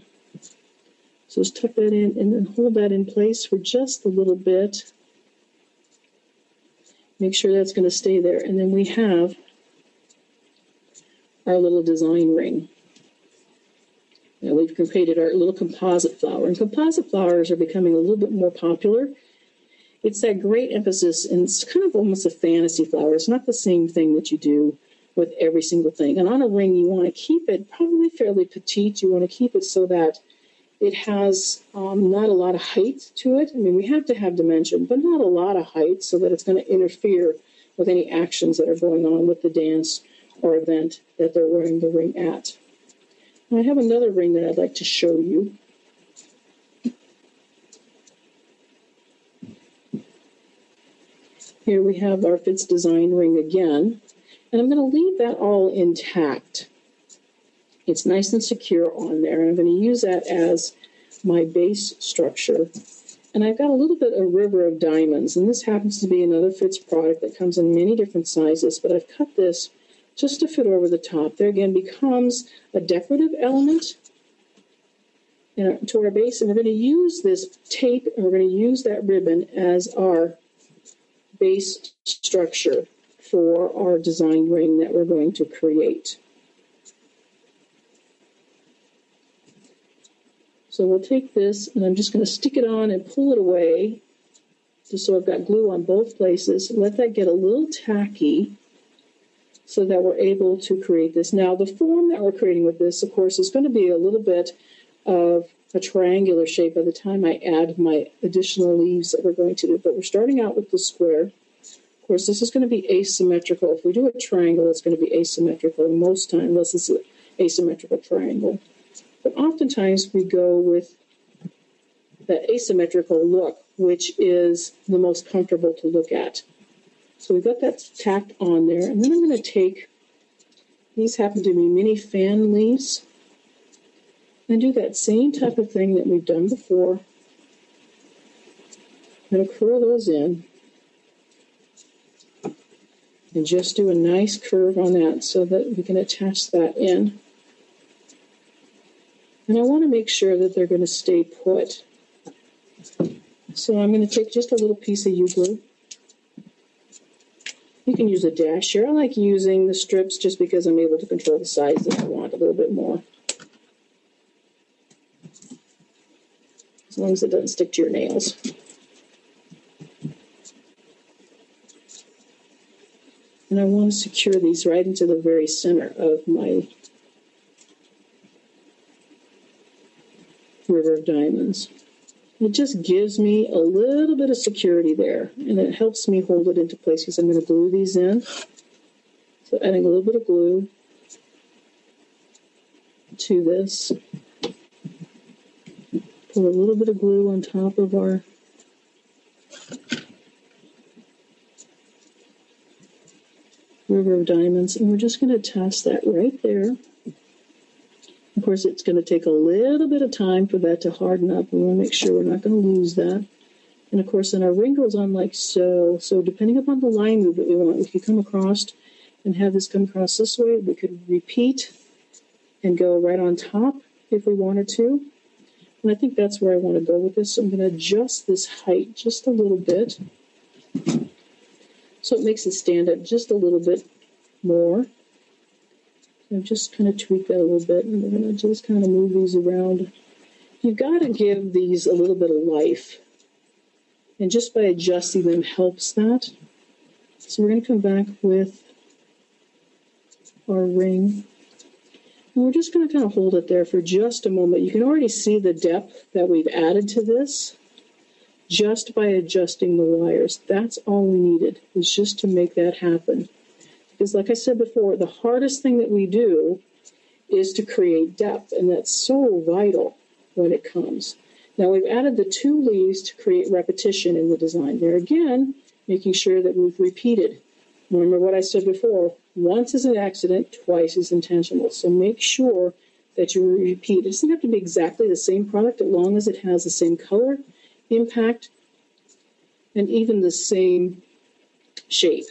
So just tuck that in and then hold that in place for just a little bit. Make sure that's going to stay there. And then we have our little design ring. Now we've created our little composite flower. And composite flowers are becoming a little bit more popular. It's that great emphasis, and it's kind of almost a fantasy flower. It's not the same thing that you do with every single thing. And on a ring, you want to keep it probably fairly petite. You want to keep it so that it has not a lot of height to it. I mean, we have to have dimension, but not a lot of height so that it's going to interfere with any actions that are going on with the dance or event that they're wearing the ring at. I have another ring that I'd like to show you. Here we have our Fitz design ring again, and I'm going to leave that all intact. It's nice and secure on there, and I'm going to use that as my base structure. And I've got a little bit of river of diamonds, and this happens to be another Fitz product that comes in many different sizes, but I've cut this just to fit over the top. There again becomes a decorative element to our base, and we're going to use this tape and we're going to use that ribbon as our base structure for our design ring that we're going to create. So we'll take this and I'm just going to stick it on and pull it away just so I've got glue on both places. Let that get a little tacky so that we're able to create this. Now, the form that we're creating with this, of course, is going to be a little bit of a triangular shape by the time I add my additional leaves that we're going to do. But we're starting out with the square. Of course, this is going to be asymmetrical. If we do a triangle, it's going to be asymmetrical. Most times, this is an asymmetrical triangle. But oftentimes, we go with the asymmetrical look, which is the most comfortable to look at. So we've got that tacked on there. And then I'm going to take, these happen to be mini fan leaves, and do that same type of thing that we've done before. I'm going to curl those in. And just do a nice curve on that so that we can attach that in. And I want to make sure that they're going to stay put. So I'm going to take just a little piece of U-glue. You can use a dash here. I like using the strips just because I'm able to control the size that I want a little bit more. As long as it doesn't stick to your nails. And I want to secure these right into the very center of my river of diamonds. It just gives me a little bit of security there, and it helps me hold it into place because I'm going to glue these in. So adding a little bit of glue to this. Put a little bit of glue on top of our river of diamonds, and we're just going to attach that right there. Of course, it's going to take a little bit of time for that to harden up. We want to make sure we're not going to lose that. And of course, then our ring goes on like so. So depending upon the line move that we want, we could come across and have this come across this way. We could repeat and go right on top if we wanted to. And I think that's where I want to go with this. So I'm going to adjust this height just a little bit, so it makes it stand up just a little bit more. I've just kind of tweaked that a little bit, and we're going to just kind of move these around. You've got to give these a little bit of life, and just by adjusting them helps that. So we're going to come back with our ring, and we're just going to kind of hold it there for just a moment. You can already see the depth that we've added to this just by adjusting the wires. That's all we needed, is just to make that happen. Because like I said before, the hardest thing that we do is to create depth, and that's so vital when it comes. Now we've added the 2 leaves to create repetition in the design. There again, making sure that we've repeated. Remember what I said before, once is an accident, twice is intentional. So make sure that you repeat. It doesn't have to be exactly the same product as long as it has the same color, impact, and even the same shape.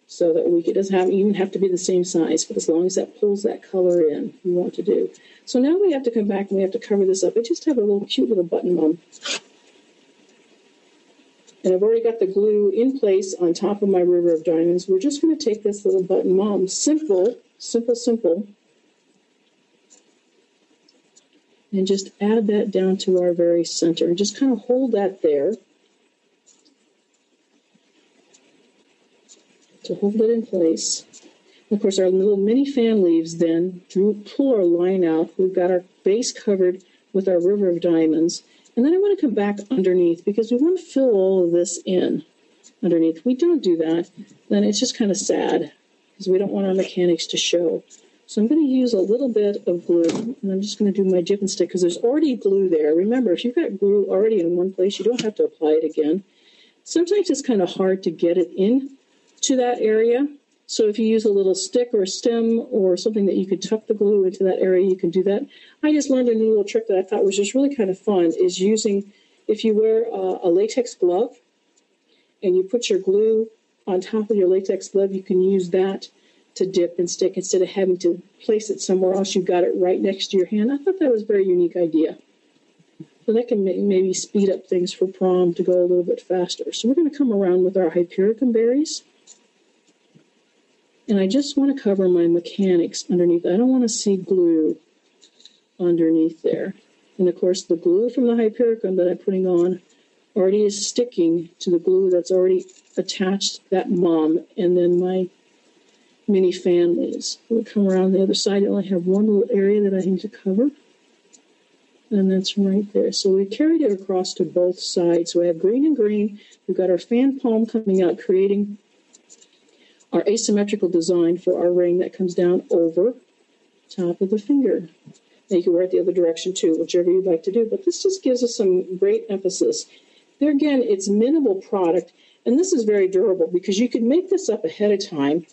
So that it doesn't even have to be the same size, but as long as that pulls that color in, we want to do. So now we have to come back and we have to cover this up. I just have a little cute little button mum. And I've already got the glue in place on top of my river of diamonds. We're just going to take this little button mum, simple, and just add that down to our very center. And just kind of hold that there. To hold it in place. And of course, our little mini fan leaves then pull our line out. We've got our base covered with our river of diamonds. And then I want to come back underneath because we want to fill all of this in underneath. If we don't do that, then it's just kind of sad because we don't want our mechanics to show. So I'm going to use a little bit of glue, and I'm just going to do my dip and stick because there's already glue there. Remember, if you've got glue already in one place, you don't have to apply it again. Sometimes it's kind of hard to get it in to that area. So if you use a little stick or a stem or something that you could tuck the glue into that area, you can do that. I just learned a new little trick that I thought was just really kind of fun, is using, if you wear a latex glove and you put your glue on top of your latex glove, you can use that to dip and stick instead of having to place it somewhere else. You've got it right next to your hand. I thought that was a very unique idea. So that can maybe speed up things for prom to go a little bit faster. So we're going to come around with our Hypericum berries. And I just want to cover my mechanics underneath. I don't want to see glue underneath there. And of course, the glue from the Hypericum that I'm putting on already is sticking to the glue that's already attached that mum, and then my mini fan leaves. We'll come around the other side. I only have one little area that I need to cover. And that's right there. So we carried it across to both sides. So I have green and green. We've got our fan palm coming out, creating our asymmetrical design for our ring that comes down over top of the finger. Now you can wear it the other direction too, whichever you'd like to do. But this just gives us some great emphasis. There again, it's minimal product, and this is very durable because you can make this up ahead of time.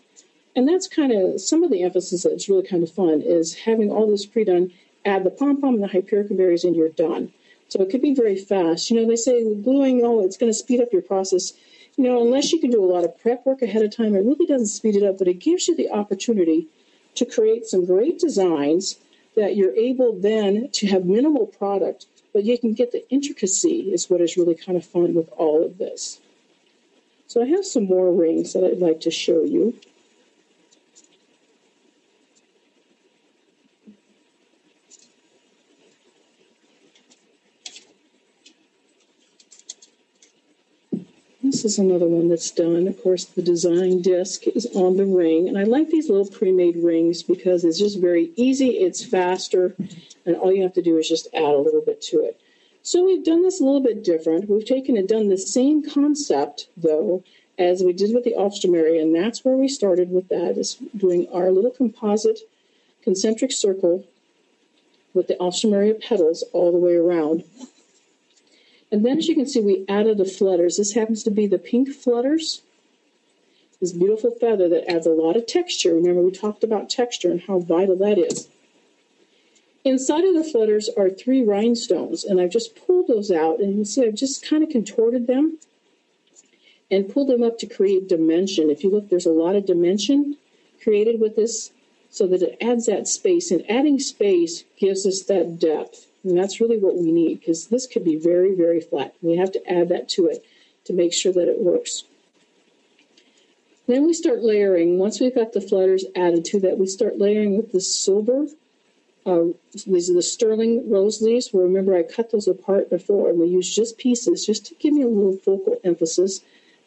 And that's kind of some of the emphasis that's really kind of fun, is having all this pre-done, add the pom-pom and the Hypericum berries, and you're done. So it could be very fast. You know, they say gluing, it's going to speed up your process. You know, unless you can do a lot of prep work ahead of time, it really doesn't speed it up, but it gives you the opportunity to create some great designs that you're able then to have minimal product, but you can get the intricacy is what is really kind of fun with all of this. So I have some more rings that I'd like to show you. This is another one that's done. Of course, the design disc is on the ring. And I like these little pre-made rings because it's just very easy, it's faster, and all you have to do is just add a little bit to it. So we've done this a little bit different. We've taken and done the same concept, though, as we did with the Alstroemeria, and that's where we started with that, is doing our little composite concentric circle with the Alstroemeria petals all the way around. And then, as you can see, we added the flutters. This happens to be the pink flutters. This beautiful feather that adds a lot of texture. Remember, we talked about texture and how vital that is. Inside of the flutters are 3 rhinestones, and I've just pulled those out. And you can see I've just kind of contorted them and pulled them up to create dimension. If you look, there's a lot of dimension created with this so that it adds that space. And adding space gives us that depth. And that's really what we need, because this could be very, very flat. We have to add that to it to make sure that it works. Then we start layering. Once we've got the flutters added to that, we start layering with the silver. These are the sterling rose leaves. Well, remember, I cut those apart before, and we use just pieces just to give me a little focal emphasis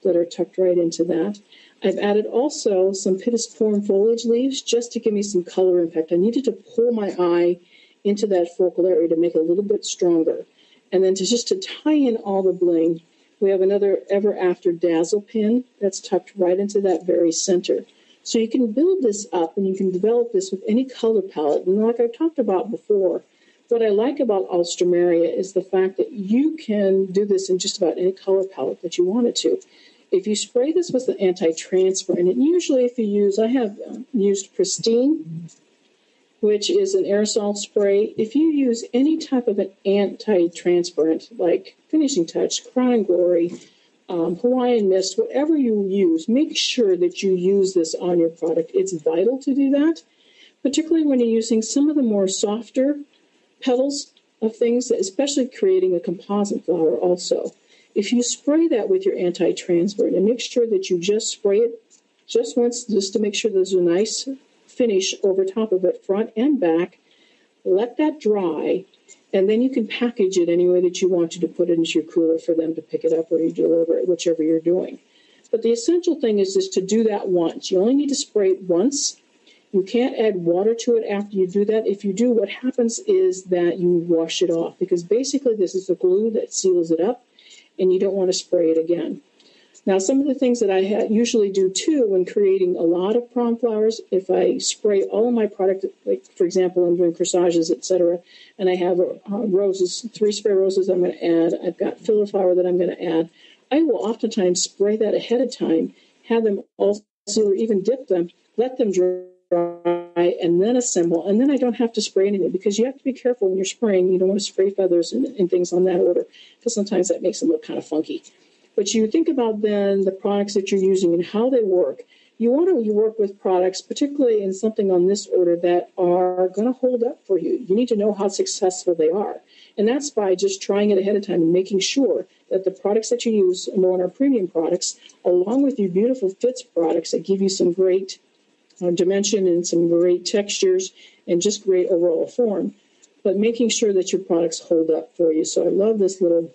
that are tucked right into that. I've added also some pittosporum foliage leaves just to give me some color impact. I needed to pull my eye into that focal area to make it a little bit stronger. And then to tie in all the bling, we have another Ever After Dazzle pin that's tucked right into that very center. So you can build this up and you can develop this with any color palette. And like I've talked about before, what I like about Alstroemeria is the fact that you can do this in just about any color palette that you wanted to. If you spray this with the anti-transparent, and usually if you use, I have used Pristine, which is an aerosol spray. If you use any type of an anti-transparent, like Finishing Touch, Crown and Glory, Hawaiian Mist, whatever you use, make sure that you use this on your product. It's vital to do that, particularly when you're using some of the more softer petals of things, especially creating a composite flower also. If you spray that with your anti-transparent, and make sure that you just spray it just once, just to make sure there's a nice finish over top of it, front and back, let that dry, and then you can package it any way that you want to put it into your cooler for them to pick it up or you deliver it, whichever you're doing. But the essential thing is just to do that once. You only need to spray it once. You can't add water to it after you do that. If you do, what happens is that you wash it off, because basically this is the glue that seals it up, and you don't want to spray it again. Now, some of the things that I usually do, too, when creating a lot of prom flowers, if I spray all of my product, like, for example, I'm doing corsages, etc., and I have roses, 3 spray roses I'm going to add, I've got filler flower that I'm going to add, I will oftentimes spray that ahead of time, have them all seal or even dip them, let them dry, and then assemble, and then I don't have to spray anything, because you have to be careful when you're spraying. You don't want to spray feathers and things on that order, because sometimes that makes them look kind of funky. But you think about then the products that you're using and how they work. You want to work with products, particularly in something on this order, that are going to hold up for you. You need to know how successful they are. And that's by just trying it ahead of time and making sure that the products that you use, more on our premium products, along with your beautiful Fitz products that give you some great dimension and some great textures and just great overall form, but making sure that your products hold up for you. So I love this little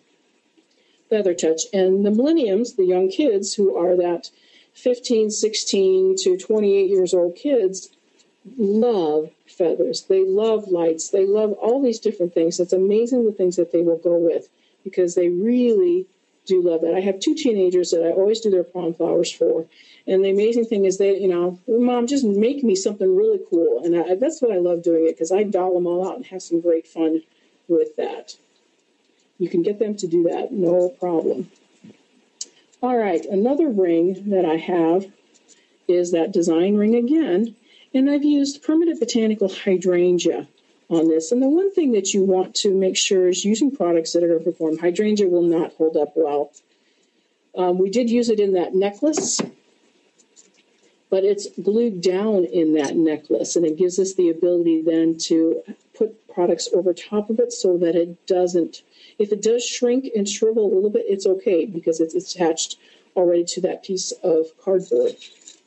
feather touch. And the millenniums, the young kids who are that 15, 16 to 28 years old kids, love feathers. They love lights. They love all these different things. It's amazing the things that they will go with, because they really do love it. I have 2 teenagers that I always do their prom flowers for. And the amazing thing is they, Mom, just make me something really cool. And that's what I love doing it, because I doll them all out and have some great fun with that. You can get them to do that, no problem. All right, another ring that I have is that design ring again, and I've used permanent botanical hydrangea on this. And the one thing that you want to make sure is using products that are going to perform. Hydrangea will not hold up well. We did use it in that necklace, but it's glued down in that necklace, and it gives us the ability then to put products over top of it so that it doesn't, if it does shrink and shrivel a little bit, it's okay, because it's attached already to that piece of cardboard.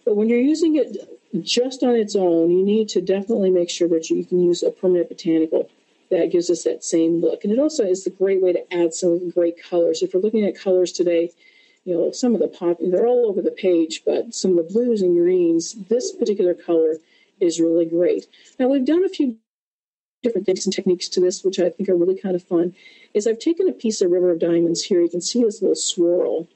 But when you're using it just on its own, you need to definitely make sure that you can use a permanent botanical that gives us that same look. And it also is a great way to add some great colors. If we're looking at colors today, some of the they're all over the page, but some of the blues and greens, this particular color is really great. Now, we've done a few different things and techniques to this, which I think are really kind of fun, is I've taken a piece of River of Diamonds here. You can see this little swirl,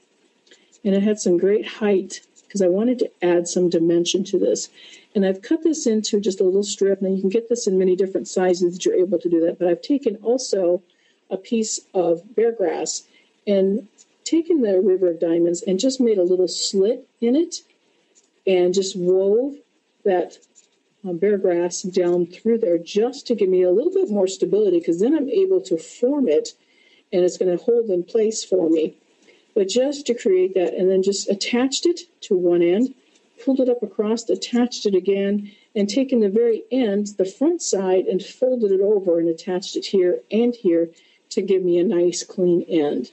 and it had some great height because I wanted to add some dimension to this. And I've cut this into just a little strip. Now, you can get this in many different sizes that you're able to do that, but I've taken also a piece of bear grass and taken the River of Diamonds and just made a little slit in it and just wove that bear grass down through there just to give me a little bit more stability, because then I'm able to form it and it's going to hold in place for me. But just to create that, and then just attached it to one end, pulled it up across, attached it again, and taken the very end, the front side, and folded it over and attached it here and here to give me a nice clean end.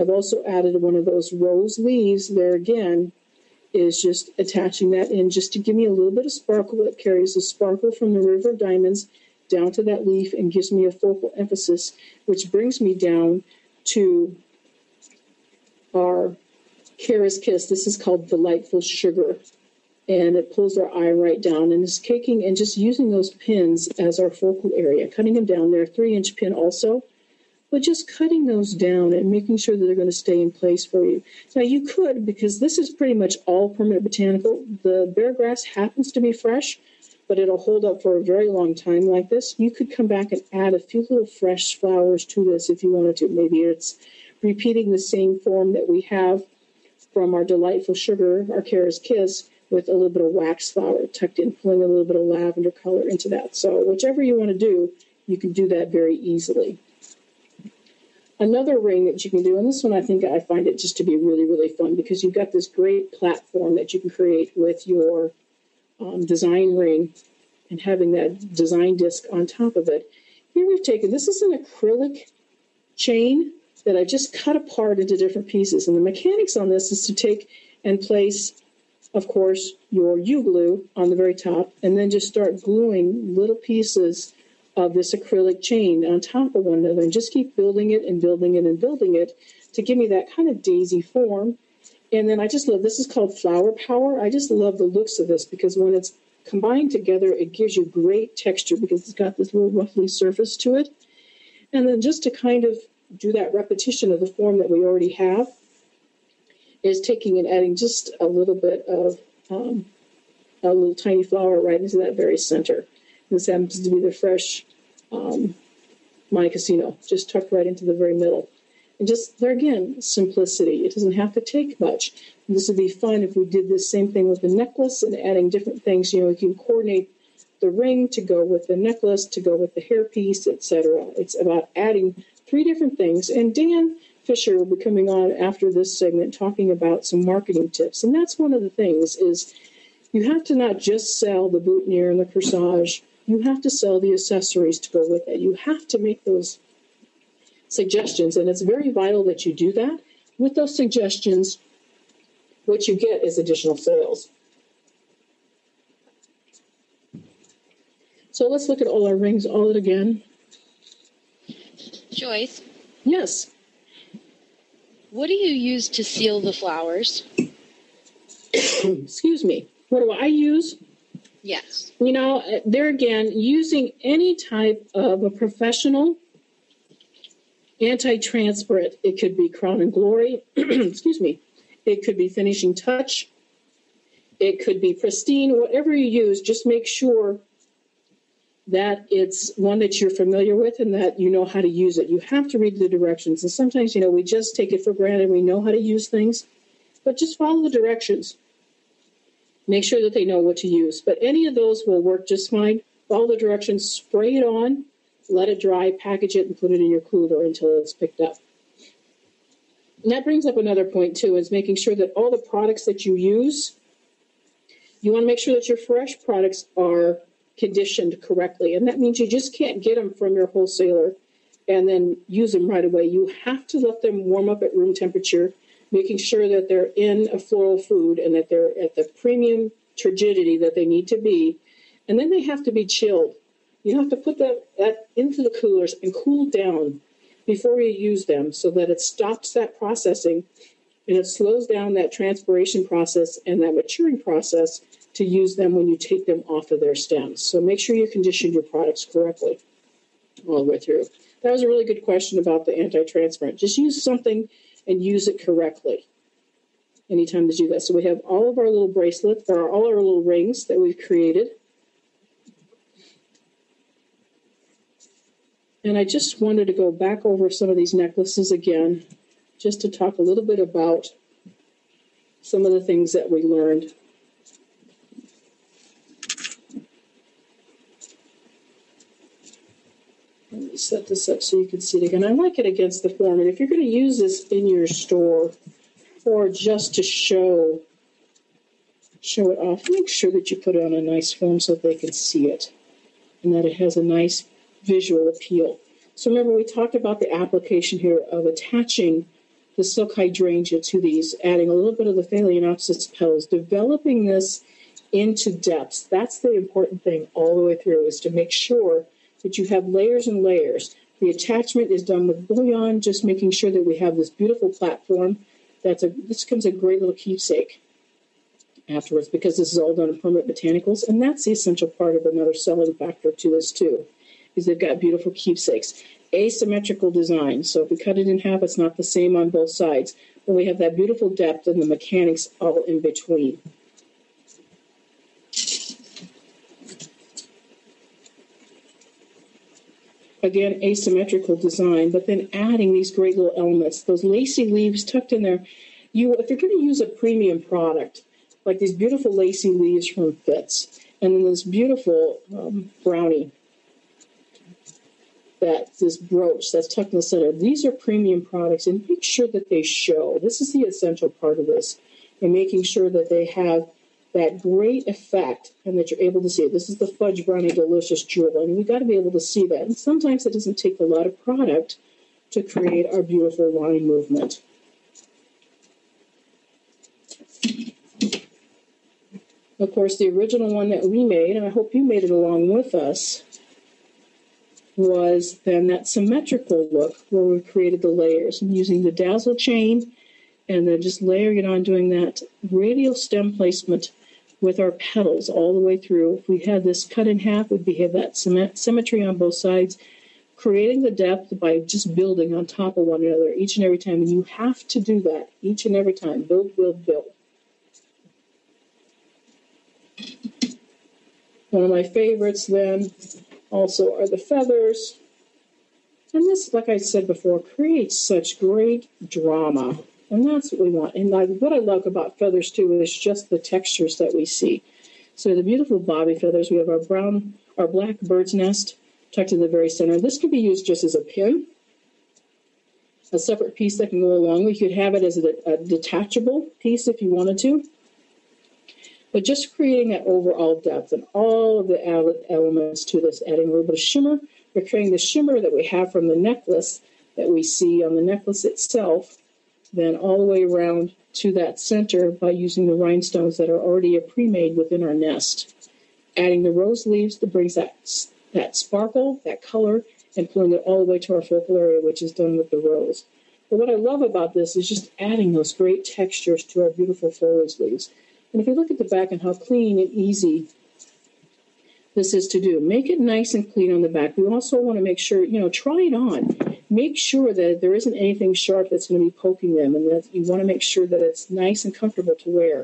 I've also added one of those rose leaves there again is just attaching that in just to give me a little bit of sparkle. It carries the sparkle from the River of Diamonds down to that leaf and gives me a focal emphasis, which brings me down to our Kara's Kiss. This is called Delightful Sugar, and it pulls our eye right down, and it's caking and just using those pins as our focal area, cutting them down. They're a 3-inch pin also, but just cutting those down and making sure that they're going to stay in place for you. Now you could, because this is pretty much all permanent botanical, the bear grass happens to be fresh, but it'll hold up for a very long time like this. You could come back and add a few little fresh flowers to this if you wanted to. Maybe it's repeating the same form that we have from our Delightful Sugar, our Kara's Kiss, with a little bit of wax flower tucked in, pulling a little bit of lavender color into that. So whichever you want to do, you can do that very easily. Another ring that you can do, and this one I find it just to be really, really fun, because you've got this great platform that you can create with your design ring and having that design disc on top of it. Here we've taken, this is an acrylic chain that I just cut apart into different pieces. And the mechanics on this is to take and place, of course, your U-glue on the very top, and then just start gluing little pieces of this acrylic chain on top of one another, and just keep building it and building it and building it to give me that kind of daisy form. And then I just love, this is called Flower Power. I just love the looks of this, because when it's combined together, it gives you great texture because it's got this little ruffly surface to it. And then just to kind of do that repetition of the form that we already have is taking and adding just a little bit of a little tiny flower right into that very center. This happens to be the fresh Montecasino, just tucked right into the very middle. And just, there again, simplicity. It doesn't have to take much. And this would be fun if we did the same thing with the necklace and adding different things. You know, you can coordinate the ring to go with the necklace, to go with the hairpiece, etc. It's about adding 3 different things. And Dan Fisher will be coming on after this segment talking about some marketing tips. And that's one of the things is you have to not just sell the boutonniere and the corsage. You have to sell the accessories to go with it. You have to make those suggestions, and it's very vital that you do that. With those suggestions, what you get is additional sales. So let's look at all our rings all again. Joyce, Yes. what do you use to seal the flowers? Excuse me. What do I use? Yes. You know, there again, using any type of a professional anti-transparent. It could be Crown and Glory. Excuse me. It could be Finishing Touch. It could be Pristine. Whatever you use, just make sure that it's one that you're familiar with and that you know how to use it. You have to read the directions. And sometimes, you know, we just take it for granted. We know how to use things. But just follow the directions. Make sure that they know what to use. But any of those will work just fine. Follow the directions, spray it on, let it dry, package it, and put it in your cooler until it's picked up. And that brings up another point, too, is making sure that all the products that you use, you want to make sure that your fresh products are conditioned correctly. And that means you just can't get them from your wholesaler and then use them right away. You have to let them warm up at room temperature, making sure that they're in a floral food and that they're at the premium turgidity that they need to be. And then they have to be chilled. You have to put that into the coolers and cool down before you use them so that it stops that processing and it slows down that transpiration process and that maturing process to use them when you take them off of their stems. So make sure you condition your products correctly all the way through. That was a really good question about the anti-transparent. Just use something and use it correctly anytime to do that. So we have all of our little bracelets, or all our little rings that we've created. And I just wanted to go back over some of these necklaces again, just to talk a little bit about some of the things that we learned. Let me set this up so you can see it again. I like it against the form. And if you're going to use this in your store or just to show it off, make sure that you put it on a nice form so that they can see it and that it has a nice visual appeal. So remember, we talked about the application here of attaching the silk hydrangea to these, adding a little bit of the phalaenopsis petals, developing this into depths. That's the important thing all the way through, is to make sure that you have layers and layers. The attachment is done with bullion, just making sure that we have this beautiful platform. This becomes a great little keepsake afterwards, because this is all done in permanent botanicals, and that's the essential part of another selling factor to this too, is they've got beautiful keepsakes. Asymmetrical design, so if we cut it in half, it's not the same on both sides, but we have that beautiful depth and the mechanics all in between. Again, asymmetrical design, but then adding these great little elements, those lacy leaves tucked in there. If you're going to use a premium product, like these beautiful lacy leaves from Fitz, and then this beautiful brownie, this brooch that's tucked in the center. These are premium products, and make sure that they show. This is the essential part of this, and making sure that they have that great effect and that you're able to see it. This is the Fudge Brownie Delicious Jewel, and we've got to be able to see that. And sometimes it doesn't take a lot of product to create our beautiful line movement. Of course, the original one that we made, and I hope you made it along with us, was then that symmetrical look where we created the layers and using the dazzle chain and then just layering it on, doing that radial stem placement with our petals all the way through. If we had this cut in half, we'd have that symmetry on both sides, creating the depth by just building on top of one another each and every time. And you have to do that each and every time. Build, build, build. One of my favorites then also are the feathers. And this, like I said before, creates such great drama. And that's what we want. And what I love about feathers, too, is just the textures that we see. So the beautiful bobby feathers, we have our black bird's nest tucked in the very center. This could be used just as a pin, a separate piece that can go along. We could have it as a detachable piece if you wanted to. But just creating that overall depth and all of the elements to this, adding a little bit of shimmer. We're creating the shimmer that we have from the necklace that we see on the necklace itself, then all the way around to that center by using the rhinestones that are already pre-made within our nest. Adding the rose leaves that brings that sparkle, that color, and pulling it all the way to our focal area, which is done with the rose. But what I love about this is just adding those great textures to our beautiful foliage leaves. And if you look at the back and how clean and easy this is to do, make it nice and clean on the back. We also want to make sure, try it on. Make sure that there isn't anything sharp that's going to be poking them, and that you want to make sure that it's nice and comfortable to wear.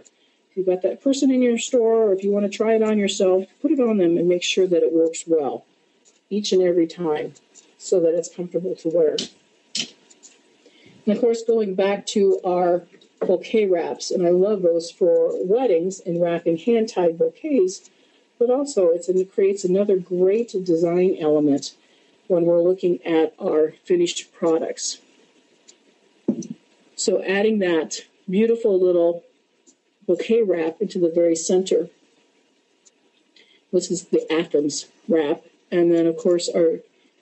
If you've got that person in your store, or if you want to try it on yourself, put it on them and make sure that it works well each and every time so that it's comfortable to wear. And of course, going back to our bouquet wraps, and I love those for weddings and wrapping hand-tied bouquets, but also it creates another great design element when we're looking at our finished products. So adding that beautiful little bouquet wrap into the very center. This is the Athens wrap, and then of course our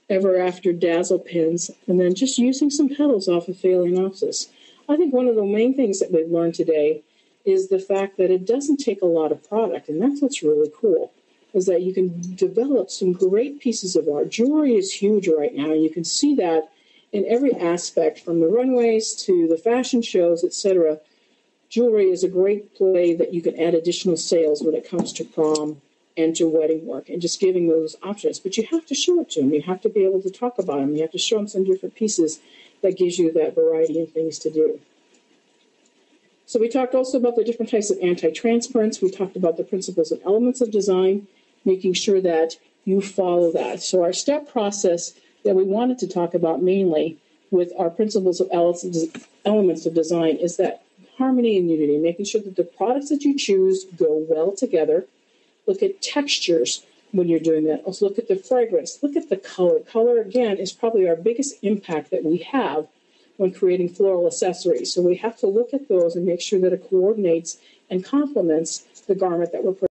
Ever After Dazzle pins, and then just using some petals off of Phalaenopsis. I think one of the main things that we've learned today is the fact that it doesn't take a lot of product, and that's what's really cool, is that you can develop some great pieces of art. Jewelry is huge right now, and you can see that in every aspect, from the runways to the fashion shows, etc. Jewelry is a great play that you can add additional sales when it comes to prom and to wedding work, and just giving those options. But you have to show it to them. You have to be able to talk about them. You have to show them some different pieces that gives you that variety and things to do. So we talked also about the different types of anti-transparents. We talked about the principles and elements of design, making sure that you follow that. So our step process that we wanted to talk about mainly with our principles of elements of design is that harmony and unity, making sure that the products that you choose go well together. Look at textures when you're doing that. Also look at the fragrance. Look at the color. Color, again, is probably our biggest impact that we have when creating floral accessories. So we have to look at those and make sure that it coordinates and complements the garment that we're putting.